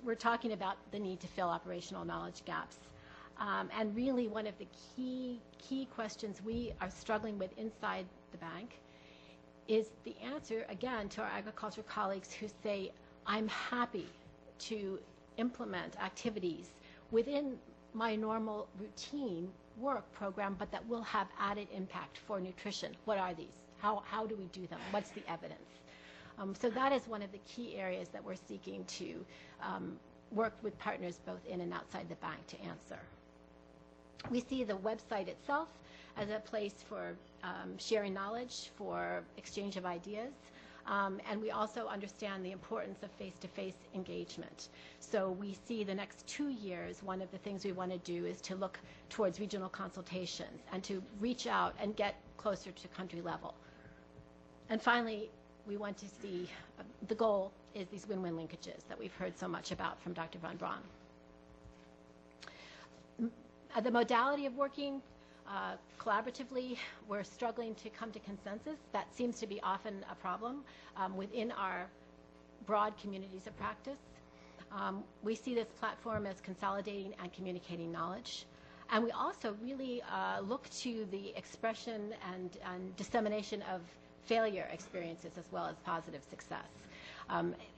We're talking about the need to fill operational knowledge gaps. And really one of the key questions we are struggling with inside the bank is the answer, again, to our agriculture colleagues who say, I'm happy to implement activities within my normal routine work program, but that will have added impact for nutrition. What are these? How do we do them? What's the evidence? So that is one of the key areas that we're seeking to work with partners both in and outside the bank to answer. We see the website itself as a place for sharing knowledge, for exchange of ideas. And we also understand the importance of face-to-face engagement. So we see the next 2 years, one of the things we want to do is to look towards regional consultations and to reach out and get closer to country level. And finally, we want to see, the goal is these win-win linkages that we've heard so much about from Dr. Von Braun. The modality of working, collaboratively, we're struggling to come to consensus. That seems to be often a problem within our broad communities of practice. We see this platform as consolidating and communicating knowledge. And we also really look to the expression and dissemination of failure experiences as well as positive success.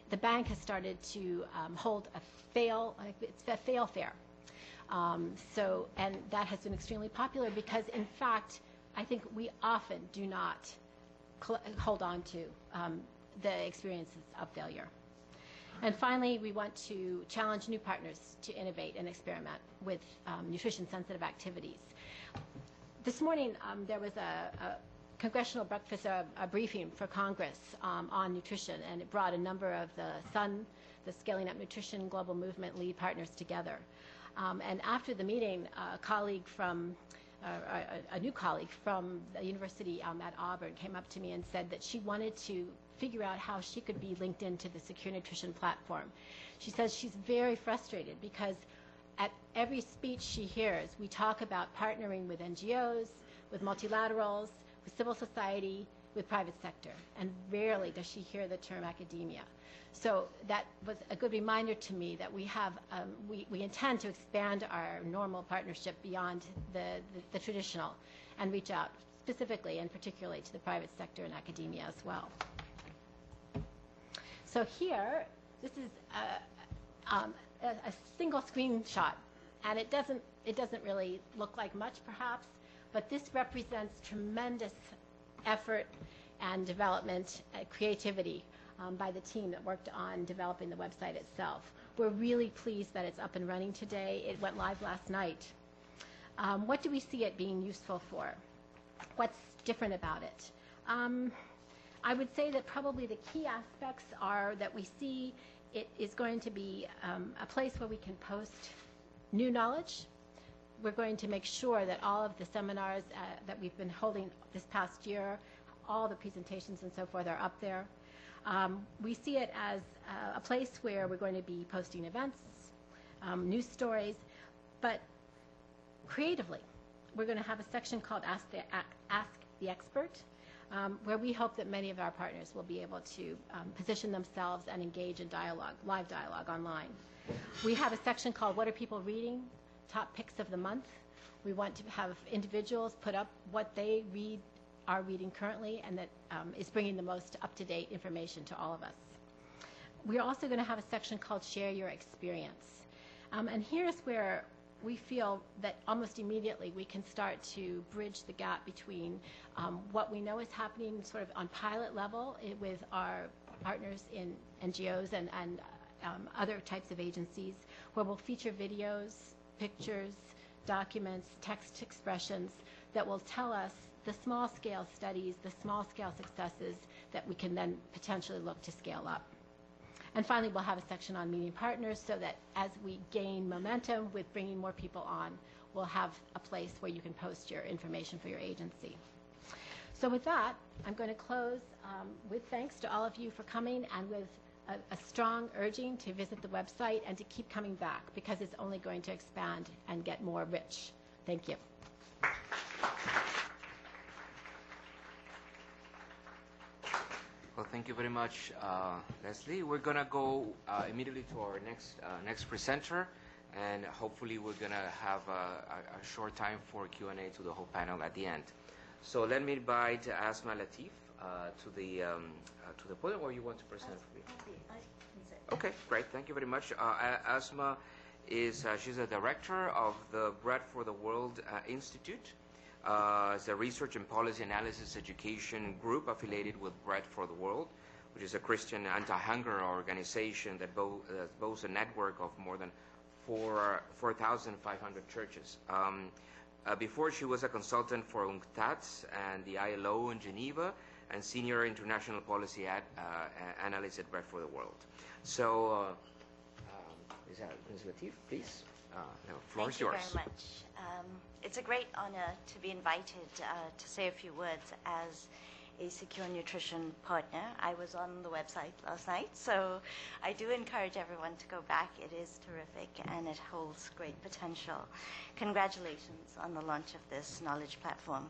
The bank has started to hold a fail fair. And that has been extremely popular because, in fact, I think we often do not hold on to the experiences of failure. And finally, we want to challenge new partners to innovate and experiment with nutrition-sensitive activities. This morning, there was a congressional breakfast, a briefing for Congress on nutrition, and it brought a number of the SUN, the Scaling Up Nutrition Global Movement lead partners together. And after the meeting, a new colleague from the university at Auburn came up to me and said that she wanted to figure out how she could be linked into the Secure Nutrition platform. She says she's very frustrated because at every speech she hears, we talk about partnering with NGOs, with multilaterals, with civil society, with private sector, and rarely does she hear the term academia. So that was a good reminder to me that we have, we intend to expand our normal partnership beyond the traditional and reach out specifically and particularly to the private sector and academia as well. So here, this is a single screenshot, and it doesn't really look like much perhaps, but this represents tremendous effort and development, creativity by the team that worked on developing the website itself. We're really pleased that it's up and running today. It went live last night. What do we see it being useful for? What's different about it? I would say that probably the key aspects are that we see it is going to be a place where we can post new knowledge. We're going to make sure that all of the seminars that we've been holding this past year, all the presentations and so forth are up there. We see it as a place where we're going to be posting events, news stories, but creatively, we're going to have a section called Ask the Expert, where we hope that many of our partners will be able to position themselves and engage in dialogue, live dialogue online. We have a section called What Are People Reading? Top Picks of the Month. We want to have individuals put up what they are reading currently and that is bringing the most up-to-date information to all of us. We're also going to have a section called Share Your Experience. And here's where we feel that almost immediately we can start to bridge the gap between what we know is happening sort of on pilot level with our partners in NGOs and other types of agencies, where we'll feature videos, pictures, documents, text expressions that will tell us the small-scale studies, the small-scale successes that we can then potentially look to scale up. And finally, we'll have a section on meeting partners so that as we gain momentum with bringing more people on, we'll have a place where you can post your information for your agency. So with that, I'm going to close with thanks to all of you for coming and with a strong urging to visit the website and to keep coming back because it's only going to expand and get more rich. Thank you. Well, thank you very much, Leslie. We're going to go immediately to our next presenter, and hopefully we're going to have a short time for Q&A to the whole panel at the end. So let me invite Asma Latif to the podium, or you want to present for me? Okay, great. Thank you very much. Asma is she's a director of the Bread for the World Institute. It's a research and policy analysis education group affiliated with Bread for the World, which is a Christian anti-hunger organization that boasts a network of more than 4,500 churches. Before, she was a consultant for UNCTAD and the ILO in Geneva and senior international policy analyst at Bread for the World. So, Ms. Latif, please. The floor is yours. Thank you very much. It's a great honor to be invited to say a few words as a SecureNutrition partner. I was on the website last night, so I do encourage everyone to go back. It is terrific, and it holds great potential. Congratulations on the launch of this knowledge platform.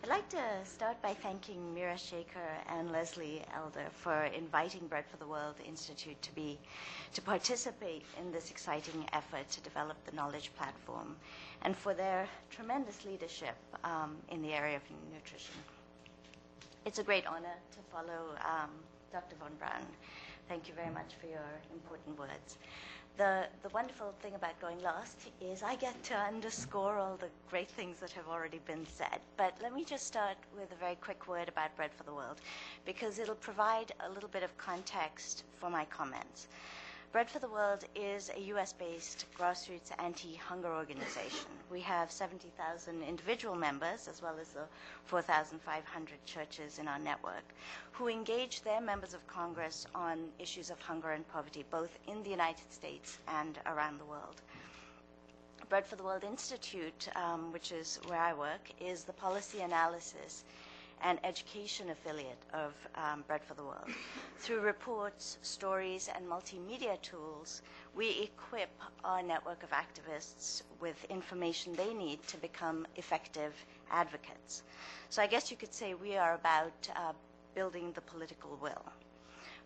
I'd like to start by thanking Mira Shaker and Leslie Elder for inviting Bread for the World Institute to participate in this exciting effort to develop the knowledge platform, and for their tremendous leadership in the area of nutrition. It's a great honor to follow Dr. Von Braun. Thank you very much for your important words. The wonderful thing about going last is I get to underscore all the great things that have already been said. But let me just start with a very quick word about Bread for the World, because it'll provide a little bit of context for my comments. Bread for the World is a US-based grassroots anti-hunger organization. We have 70,000 individual members, as well as the 4,500 churches in our network, who engage their members of Congress on issues of hunger and poverty, both in the United States and around the world. Bread for the World Institute, which is where I work, is the policy analysis and education affiliate of Bread for the World. Through reports, stories, and multimedia tools, we equip our network of activists with information they need to become effective advocates. So I guess you could say we are about building the political will.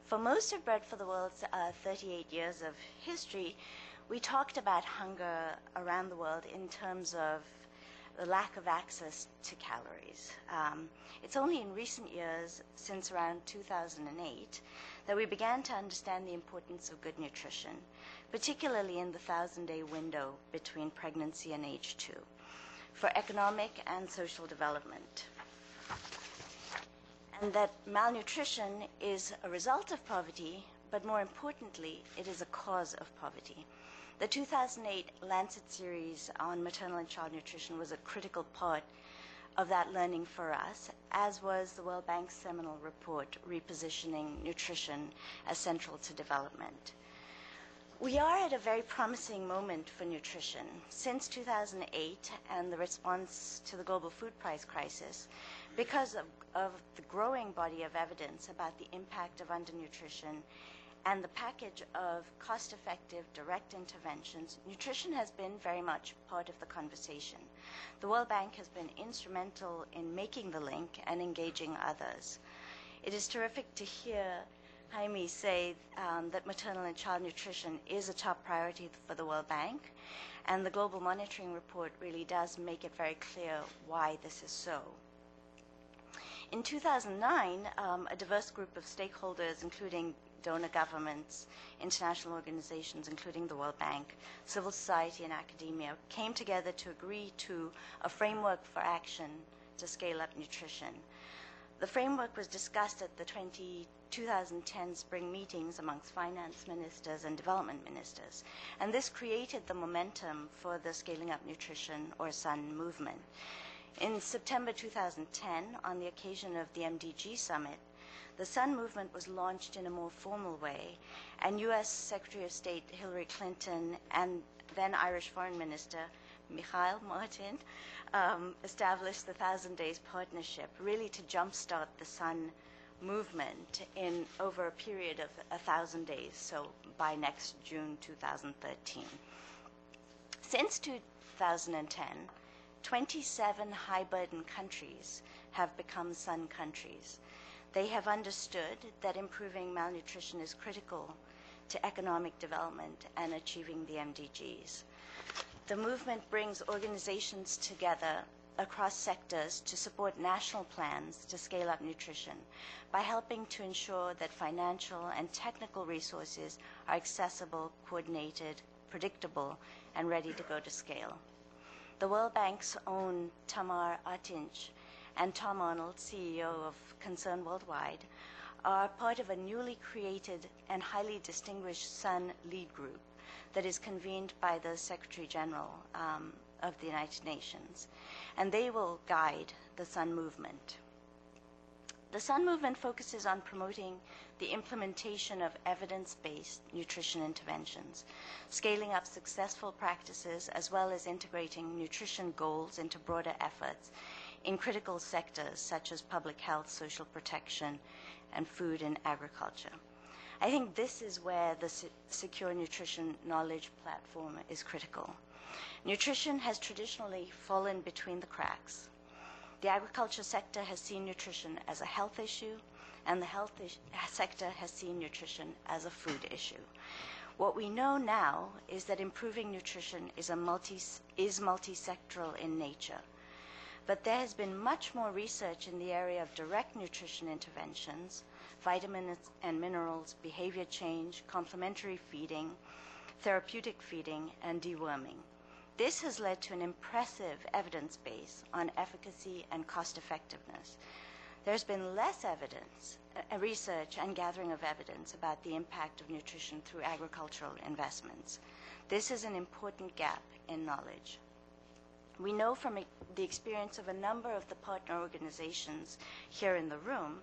For most of Bread for the World's 38 years of history, we talked about hunger around the world in terms of the lack of access to calories. It's only in recent years, since around 2008, that we began to understand the importance of good nutrition, particularly in the 1,000-day window between pregnancy and age 2, for economic and social development. And that malnutrition is a result of poverty, but more importantly, it is a cause of poverty. The 2008 Lancet series on maternal and child nutrition was a critical part of that learning for us, as was the World Bank's seminal report, Repositioning Nutrition as Central to Development. We are at a very promising moment for nutrition. Since 2008 and the response to the global food price crisis, because of the growing body of evidence about the impact of undernutrition and the package of cost-effective direct interventions, nutrition has been very much part of the conversation. The World Bank has been instrumental in making the link and engaging others. It is terrific to hear Jaime say that maternal and child nutrition is a top priority for the World Bank, and the Global Monitoring Report really does make it very clear why this is so. In 2009, a diverse group of stakeholders, including donor governments, international organizations, including the World Bank, civil society, and academia, came together to agree to a framework for action to scale up nutrition. The framework was discussed at the 2010 spring meetings amongst finance ministers and development ministers, and this created the momentum for the Scaling Up Nutrition, or SUN, movement. In September 2010, on the occasion of the MDG Summit, the SUN movement was launched in a more formal way, and U.S. Secretary of State Hillary Clinton and then Irish Foreign Minister Micheál Martin established the 1,000 Days Partnership, really to jumpstart the SUN movement in over a period of 1,000 days, so by next June 2013. Since 2010, 27 high-burden countries have become SUN countries. They have understood that improving malnutrition is critical to economic development and achieving the MDGs. The movement brings organizations together across sectors to support national plans to scale up nutrition by helping to ensure that financial and technical resources are accessible, coordinated, predictable, and ready to go to scale. The World Bank's own Tamar Atinç and Tom Arnold, CEO of Concern Worldwide, are part of a newly created and highly distinguished SUN lead group that is convened by the Secretary General of the United Nations, and they will guide the SUN movement. The SUN movement focuses on promoting the implementation of evidence-based nutrition interventions, scaling up successful practices, as well as integrating nutrition goals into broader efforts in critical sectors such as public health, social protection, and food and agriculture. I think this is where the Secure Nutrition Knowledge Platform is critical. Nutrition has traditionally fallen between the cracks. The agriculture sector has seen nutrition as a health issue, and the health sector has seen nutrition as a food issue. What we know now is that improving nutrition is multi-sectoral in nature. But there has been much more research in the area of direct nutrition interventions, vitamins and minerals, behavior change, complementary feeding, therapeutic feeding, and deworming. This has led to an impressive evidence base on efficacy and cost effectiveness. There's been less evidence, research and gathering of evidence about the impact of nutrition through agricultural investments. This is an important gap in knowledge. We know from the experience of a number of the partner organizations here in the room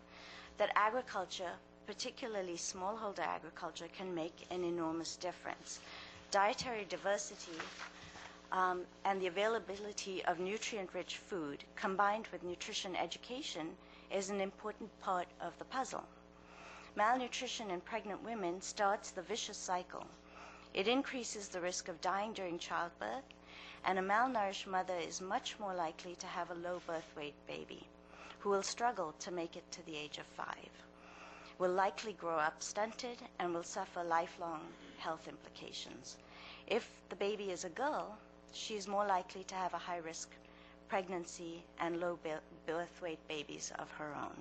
that agriculture, particularly smallholder agriculture, can make an enormous difference. Dietary diversity and the availability of nutrient-rich food combined with nutrition education is an important part of the puzzle. Malnutrition in pregnant women starts the vicious cycle. It increases the risk of dying during childbirth, and a malnourished mother is much more likely to have a low birth weight baby who will struggle to make it to the age of 5, will likely grow up stunted, and will suffer lifelong health implications. If the baby is a girl, she is more likely to have a high-risk pregnancy and low birth weight babies of her own.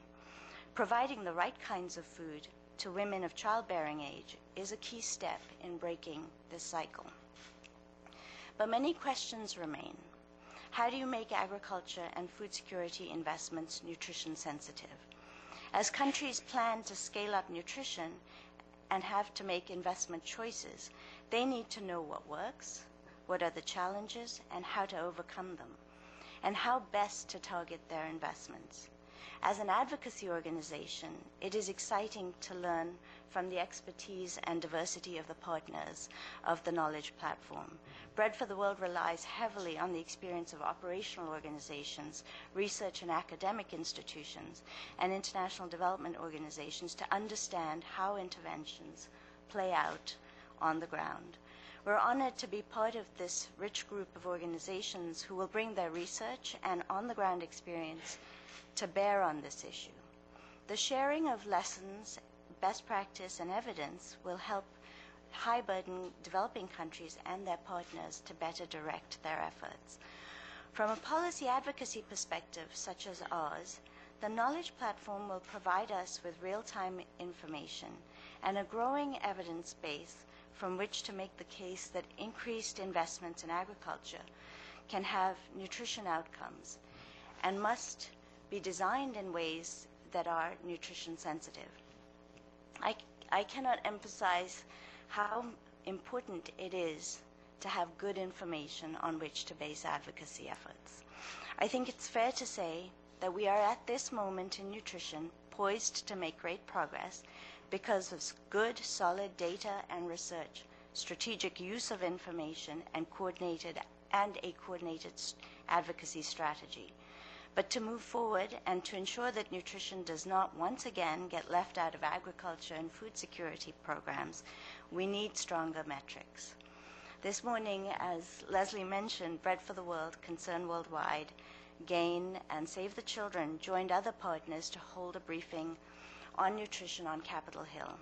Providing the right kinds of food to women of childbearing age is a key step in breaking this cycle. But many questions remain. How do you make agriculture and food security investments nutrition sensitive? As countries plan to scale up nutrition and have to make investment choices, they need to know what works, what are the challenges, and how to overcome them, and how best to target their investments. As an advocacy organization, it is exciting to learn from the expertise and diversity of the partners of the Knowledge Platform. Bread for the World relies heavily on the experience of operational organizations, research and academic institutions, and international development organizations to understand how interventions play out on the ground. We're honored to be part of this rich group of organizations who will bring their research and on-the-ground experience to bear on this issue. The sharing of lessons, best practice, and evidence will help high-burden developing countries and their partners to better direct their efforts. From a policy advocacy perspective, such as ours, the Knowledge Platform will provide us with real-time information and a growing evidence base from which to make the case that increased investments in agriculture can have nutrition outcomes and must be designed in ways that are nutrition sensitive. I cannot emphasize how important it is to have good information on which to base advocacy efforts. I think it's fair to say that we are at this moment in nutrition poised to make great progress because of good, solid data and research, strategic use of information, and a coordinated advocacy strategy. But to move forward and to ensure that nutrition does not once again get left out of agriculture and food security programs, we need stronger metrics. This morning, as Leslie mentioned, Bread for the World, Concern Worldwide, GAIN, and Save the Children joined other partners to hold a briefing on nutrition on Capitol Hill.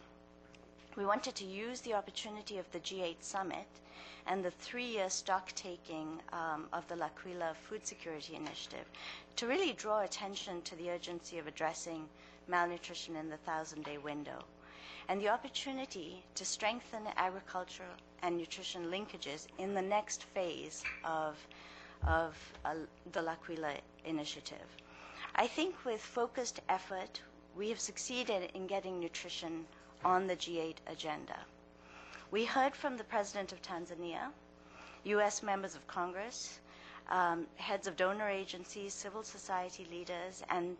We wanted to use the opportunity of the G8 summit and the 3-year stock-taking of the L'Aquila Food Security Initiative to really draw attention to the urgency of addressing malnutrition in the 1,000-day window, and the opportunity to strengthen agriculture and nutrition linkages in the next phase of the L'Aquila Initiative. I think with focused effort, we have succeeded in getting nutrition on the G8 agenda. We heard from the President of Tanzania, U.S. members of Congress, heads of donor agencies, civil society leaders, and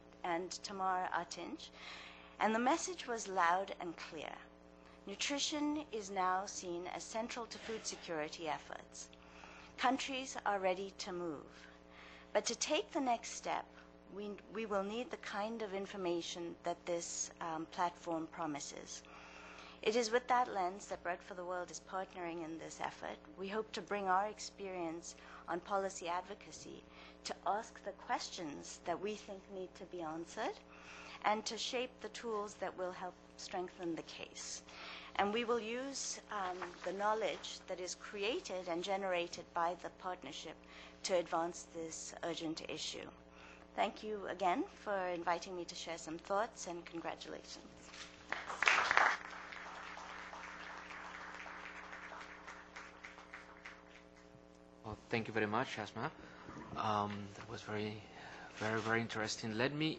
Tamar Atinch, and the message was loud and clear. Nutrition is now seen as central to food security efforts. Countries are ready to move, but to take the next step, we will need the kind of information that this platform promises. It is with that lens that Bread for the World is partnering in this effort. We hope to bring our experience on policy advocacy to ask the questions that we think need to be answered and to shape the tools that will help strengthen the case. And we will use the knowledge that is created and generated by the partnership to advance this urgent issue. Thank you again for inviting me to share some thoughts, and congratulations. Well, thank you very much, Asma. That was very, very interesting. Let me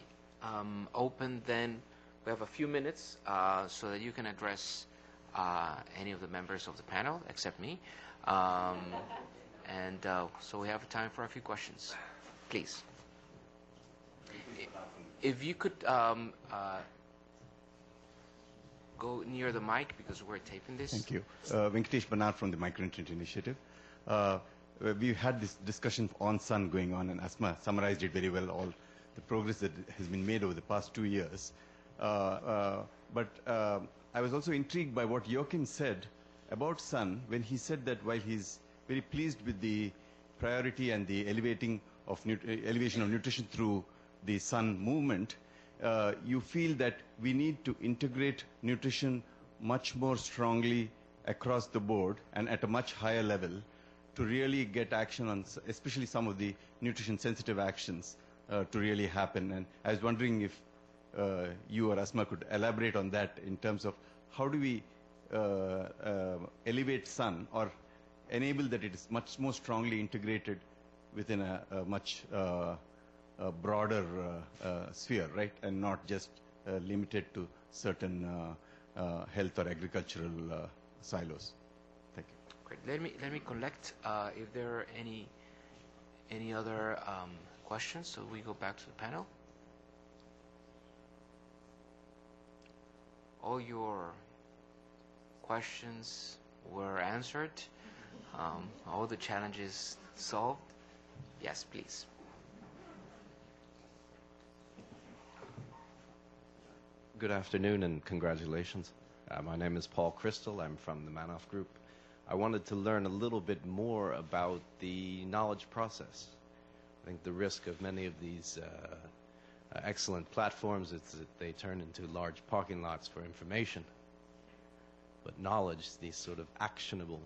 open then. We have a few minutes so that you can address any of the members of the panel, except me. So we have time for a few questions. Please. If you could go near the mic because we're taping this. Thank you. Venkatesh Bernard from the Micronutrient Initiative. We've had this discussion on sun going on, and Asma summarized it very well, all the progress that has been made over the past 2 years. But I was also intrigued by what Joachim said about sun when he said that while he's very pleased with the priority and the elevation of nutrition through the sun movement, you feel that we need to integrate nutrition much more strongly across the board and at a much higher level to really get action on especially some of the nutrition sensitive actions to really happen. And I was wondering if you or Asma could elaborate on that in terms of how do we elevate sun or enable that it is much more strongly integrated within a much broader sphere, right, and not just limited to certain health or agricultural silos. Thank you. Great. Let me collect if there are any other questions. So we go back to the panel. All your questions were answered. All the challenges solved. Yes, please. Good afternoon and congratulations. My name is Paul Crystal. I'm from the Manoff Group. I wanted to learn a little bit more about the knowledge process. I think the risk of many of these excellent platforms is that they turn into large parking lots for information. But knowledge, these sort of actionable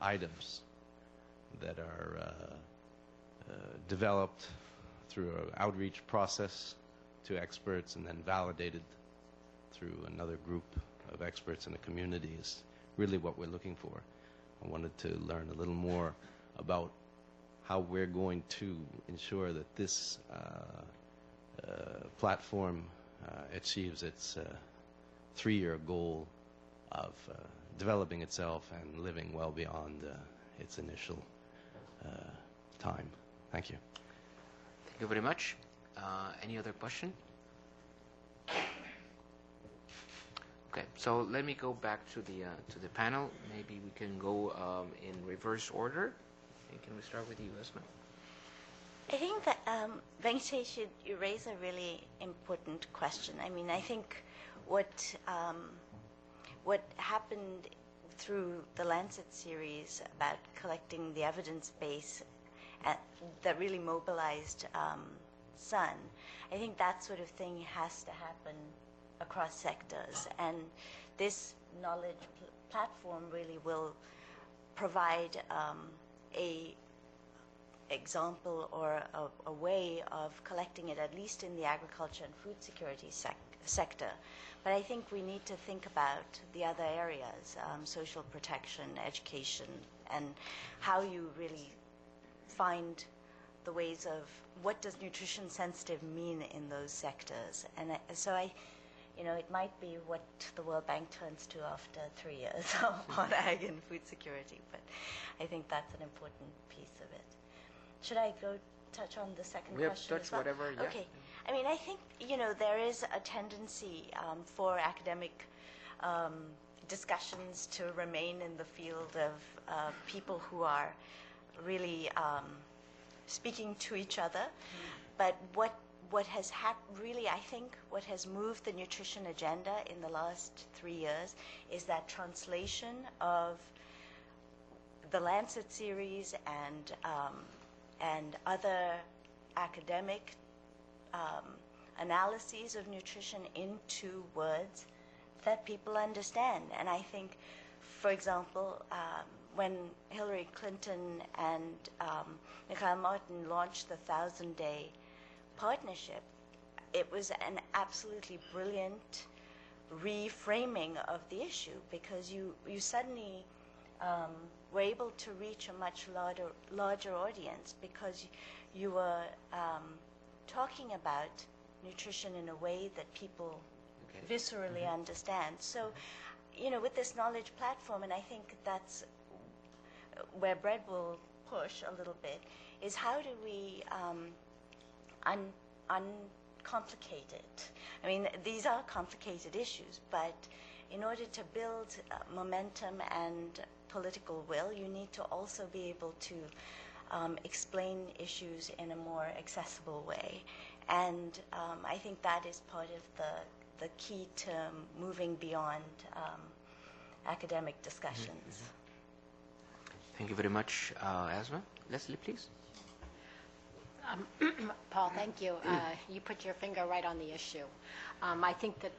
items that are developed through an outreach process to experts and then validated through another group of experts in the community is really what we're looking for. I wanted to learn a little more about how we're going to ensure that this platform achieves its 3-year goal of developing itself and living well beyond its initial time. Thank you. Thank you very much. Any other question? Okay, so let me go back to the panel. Maybe we can go in reverse order. And can we start with you, Asma? I think that, Venkatesh, you raise a really important question. I mean, I think what happened through the Lancet series about collecting the evidence base that really mobilized sun, I think that sort of thing has to happen across sectors. And this knowledge platform really will provide a example or a way of collecting it, at least in the agriculture and food security sector. But I think we need to think about the other areas, social protection, education, and how you really find the ways of what does nutrition sensitive mean in those sectors. And so it might be what the World Bank turns to after 3 years on ag and food security, but I think that's an important piece of it. Should I go touch on the second question touch as well? whatever, yeah. Okay. I mean, I think, there is a tendency for academic discussions to remain in the field of people who are really speaking to each other. But what what has really, I think, what has moved the nutrition agenda in the last 3 years is that translation of the Lancet series and other academic analyses of nutrition into words that people understand. And I think, for example, when Hillary Clinton and Mikhail Martin launched the 1,000-day partnership, it was an absolutely brilliant reframing of the issue, because you suddenly were able to reach a much larger audience, because you were talking about nutrition in a way that people viscerally understand. So, you know, with this knowledge platform, and I think that's where Bread will push a little bit, is how do we uncomplicate it? I mean, these are complicated issues, but in order to build momentum and political will, you need to also be able to explain issues in a more accessible way. And I think that is part of the key to moving beyond academic discussions. Thank you very much, Asma. Leslie, please. Paul, thank you. You put your finger right on the issue. I think that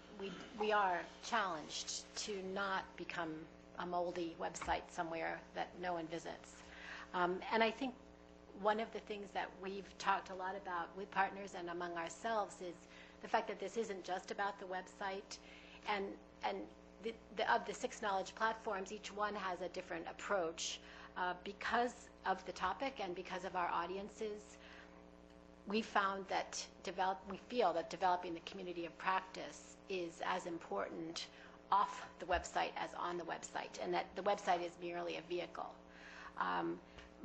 we are challenged to not become a moldy website somewhere that no one visits. And I think one of the things that we've talked a lot about with partners and among ourselves is the fact that this isn't just about the website. And of the 6 knowledge platforms, each one has a different approach. Because of the topic and because of our audiences, we found that we feel that developing the community of practice is as important off the website as on the website, and that the website is merely a vehicle.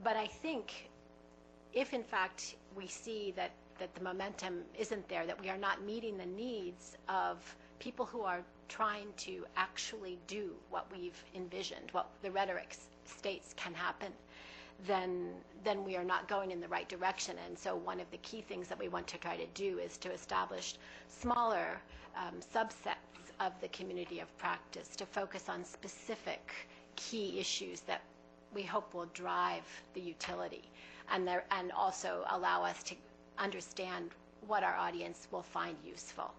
But I think if in fact we see that the momentum isn't there, that we are not meeting the needs of people who are trying to actually do what we've envisioned, what the rhetoric states can happen, then we are not going in the right direction. And so one of the key things that we want to try to do is to establish smaller subsets of the community of practice to focus on specific key issues that we hope will drive the utility, and also allow us to understand what our audience will find useful.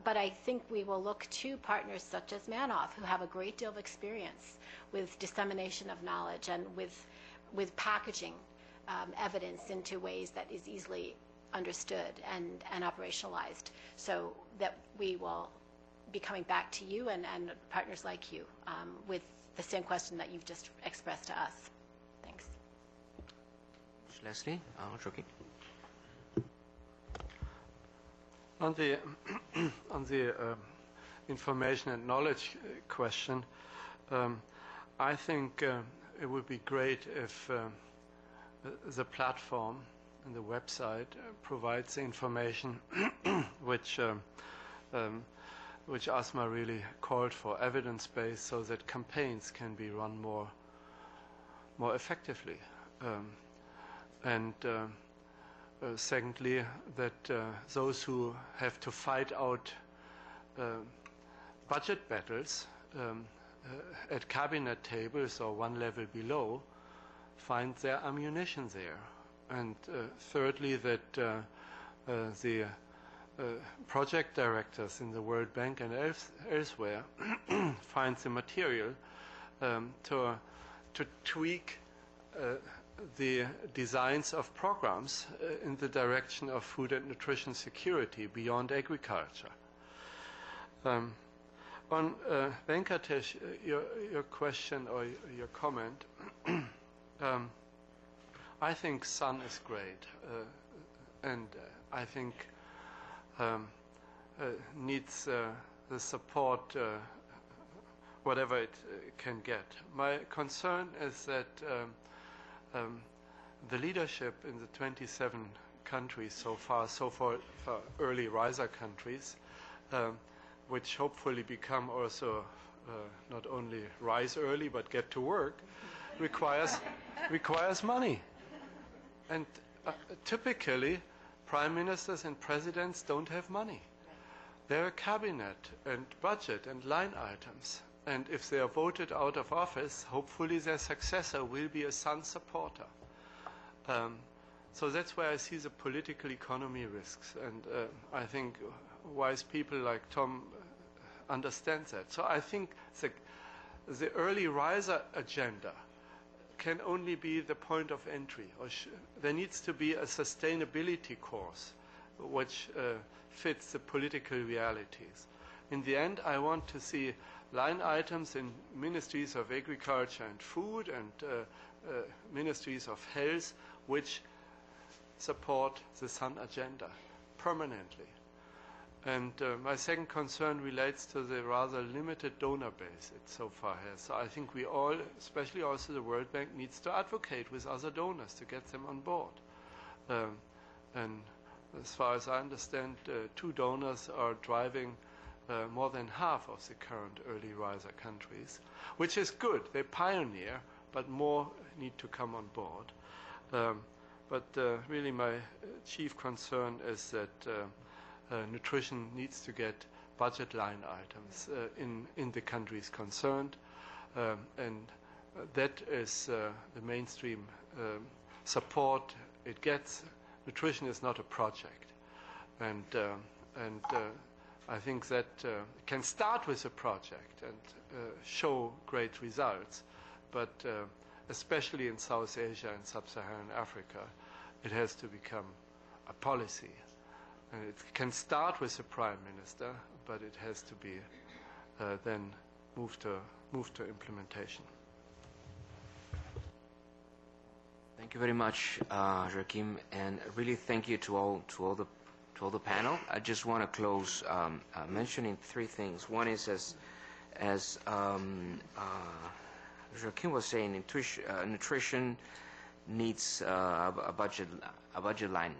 But I think we will look to partners such as Manoff, who have a great deal of experience with dissemination of knowledge and with packaging evidence into ways that is easily understood and operationalized, so that we will be coming back to you and partners like you with the same question that you've just expressed to us. Thanks. Leslie, Joaquin. On the information and knowledge question, I think it would be great if the platform and the website provides the information which Asma really called for, evidence-based, so that campaigns can be run more effectively. Secondly, that those who have to fight out budget battles at cabinet tables or one level below find their ammunition there. And thirdly, that the project directors in the World Bank and elsewhere find the material to tweak the designs of programs in the direction of food and nutrition security beyond agriculture. On Venkatesh, your question or your comment, I think Sun is great, and I think needs the support, whatever it can get. My concern is that the leadership in the 27 countries so far, for early riser countries, which hopefully become also not only rise early but get to work, requires money. And typically, prime ministers and presidents don't have money. They're a cabinet and budget and line items. And if they are voted out of office, hopefully their successor will be a Sun supporter. So that's where I see the political economy risks. And I think wise people like Tom understand that. So I think the early riser agenda can only be the point of entry. There needs to be a sustainability course which fits the political realities. In the end, I want to see line items in ministries of agriculture and food and ministries of health which support the Sun agenda permanently. And my second concern relates to the rather limited donor base it so far has. So I think we all, especially also the World Bank, needs to advocate with other donors to get them on board. And as far as I understand, 2 donors are driving more than half of the current early riser countries, which is good. They pioneer, but more need to come on board. But really my chief concern is that nutrition needs to get budget line items in the countries concerned, and that is the mainstream support it gets. Nutrition is not a project, and I think that can start with a project and show great results, but especially in South Asia and Sub-Saharan Africa, it has to become a policy. And it can start with the Prime Minister, but it has to be then moved to implementation. Thank you very much, Joachim, and really thank you to all the panel. I just want to close mentioning 3 things. One is, as Joachim was saying, nutrition needs a budget line.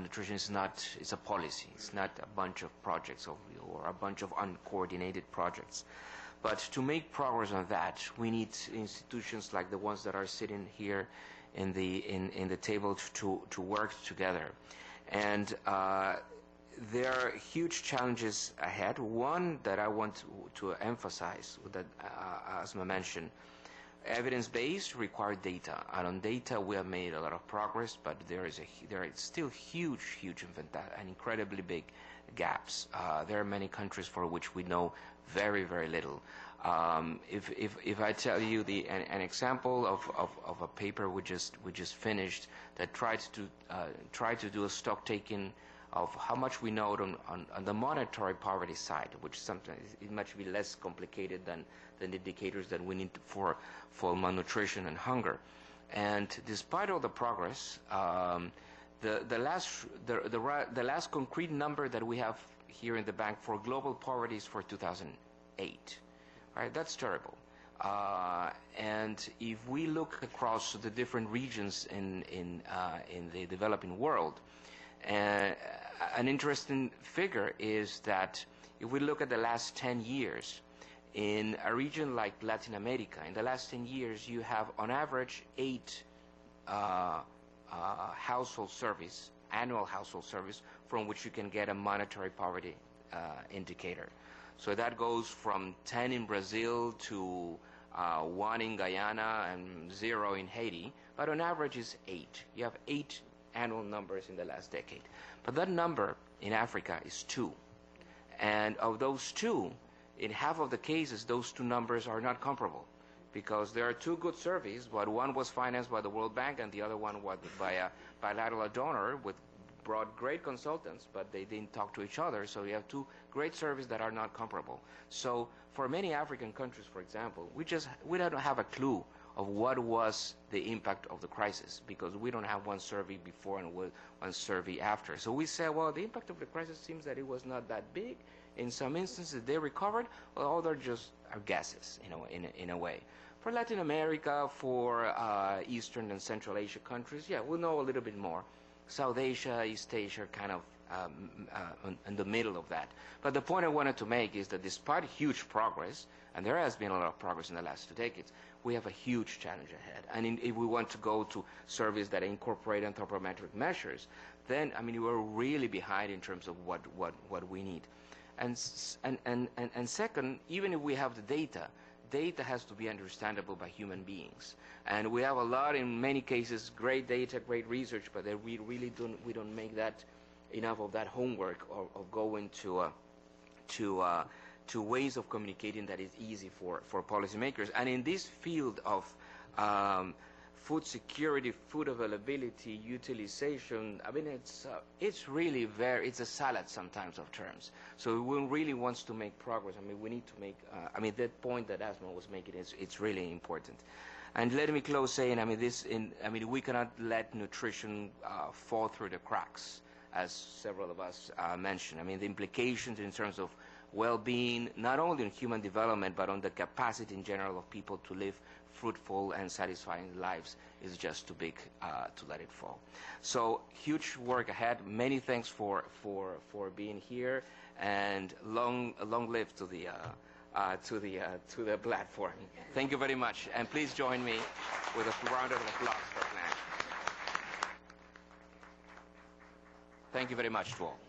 Nutrition is not, it's a policy. It's not a bunch of projects or a bunch of uncoordinated projects. But to make progress on that, we need institutions like the ones that are sitting here in the table to work together. And there are huge challenges ahead. One that I want to emphasize, that Asma mentioned, evidence-based require data, and on data we have made a lot of progress, but there are still huge and incredibly big gaps. There are many countries for which we know very little. If I tell you an example of a paper we just finished that tried to do a stock taking of how much we know on the monetary poverty side, which sometimes it might be less complicated than the indicators that we need for malnutrition and hunger. And despite all the progress, the last concrete number that we have here in the bank for global poverty is for 2008. Right, that's terrible. And if we look across the different regions in the developing world, an interesting figure is that if we look at the last 10 years, in a region like Latin America, in the last 10 years, you have on average 8 annual household service from which you can get a monetary poverty indicator. So that goes from 10 in Brazil to 1 in Guyana and 0 in Haiti, but on average is 8. You have 8 annual numbers in the last decade. But that number in Africa is 2. And of those 2, in half of the cases, those 2 numbers are not comparable, because there are 2 good surveys, but one was financed by the World Bank and the other one was by a bilateral donor with brought great consultants, but they didn't talk to each other, so you have 2 great surveys that are not comparable. So for many African countries, for example, we don't have a clue of what was the impact of the crisis, because we don't have one survey before and one survey after. So we say, well, the impact of the crisis seems that it was not that big. In some instances, they recovered. Well, others just are guesses, in a way. For Latin America, for Eastern and Central Asia countries, yeah, we'll know a little bit more. South Asia, East Asia, kind of in the middle of that. But the point I wanted to make is that despite huge progress, and there has been a lot of progress in the last 2 decades, we have a huge challenge ahead. And if we want to go to surveys that incorporate anthropometric measures, then, I mean, we're really behind in terms of what we need. And second, even if we have the data has to be understandable by human beings. And we have a lot, in many cases, great data, great research, but we really don't make that enough of that homework of going to ways of communicating that is easy for policymakers. And in this field of food security, food availability, utilization, I mean, it's really it's a salad sometimes of terms. So we really wants to make progress. I mean, we need to make, I mean, that point that Asma was making, it's really important. And let me close saying, I mean, we cannot let nutrition fall through the cracks, as several of us mentioned. I mean, the implications in terms of well-being, not only in human development, but on the capacity in general of people to live fruitful and satisfying lives is just too big to let it fall. So huge work ahead. Many thanks for being here, and long live to the platform. Thank you very much, and please join me with a round of applause for Plan. Thank you very much to all.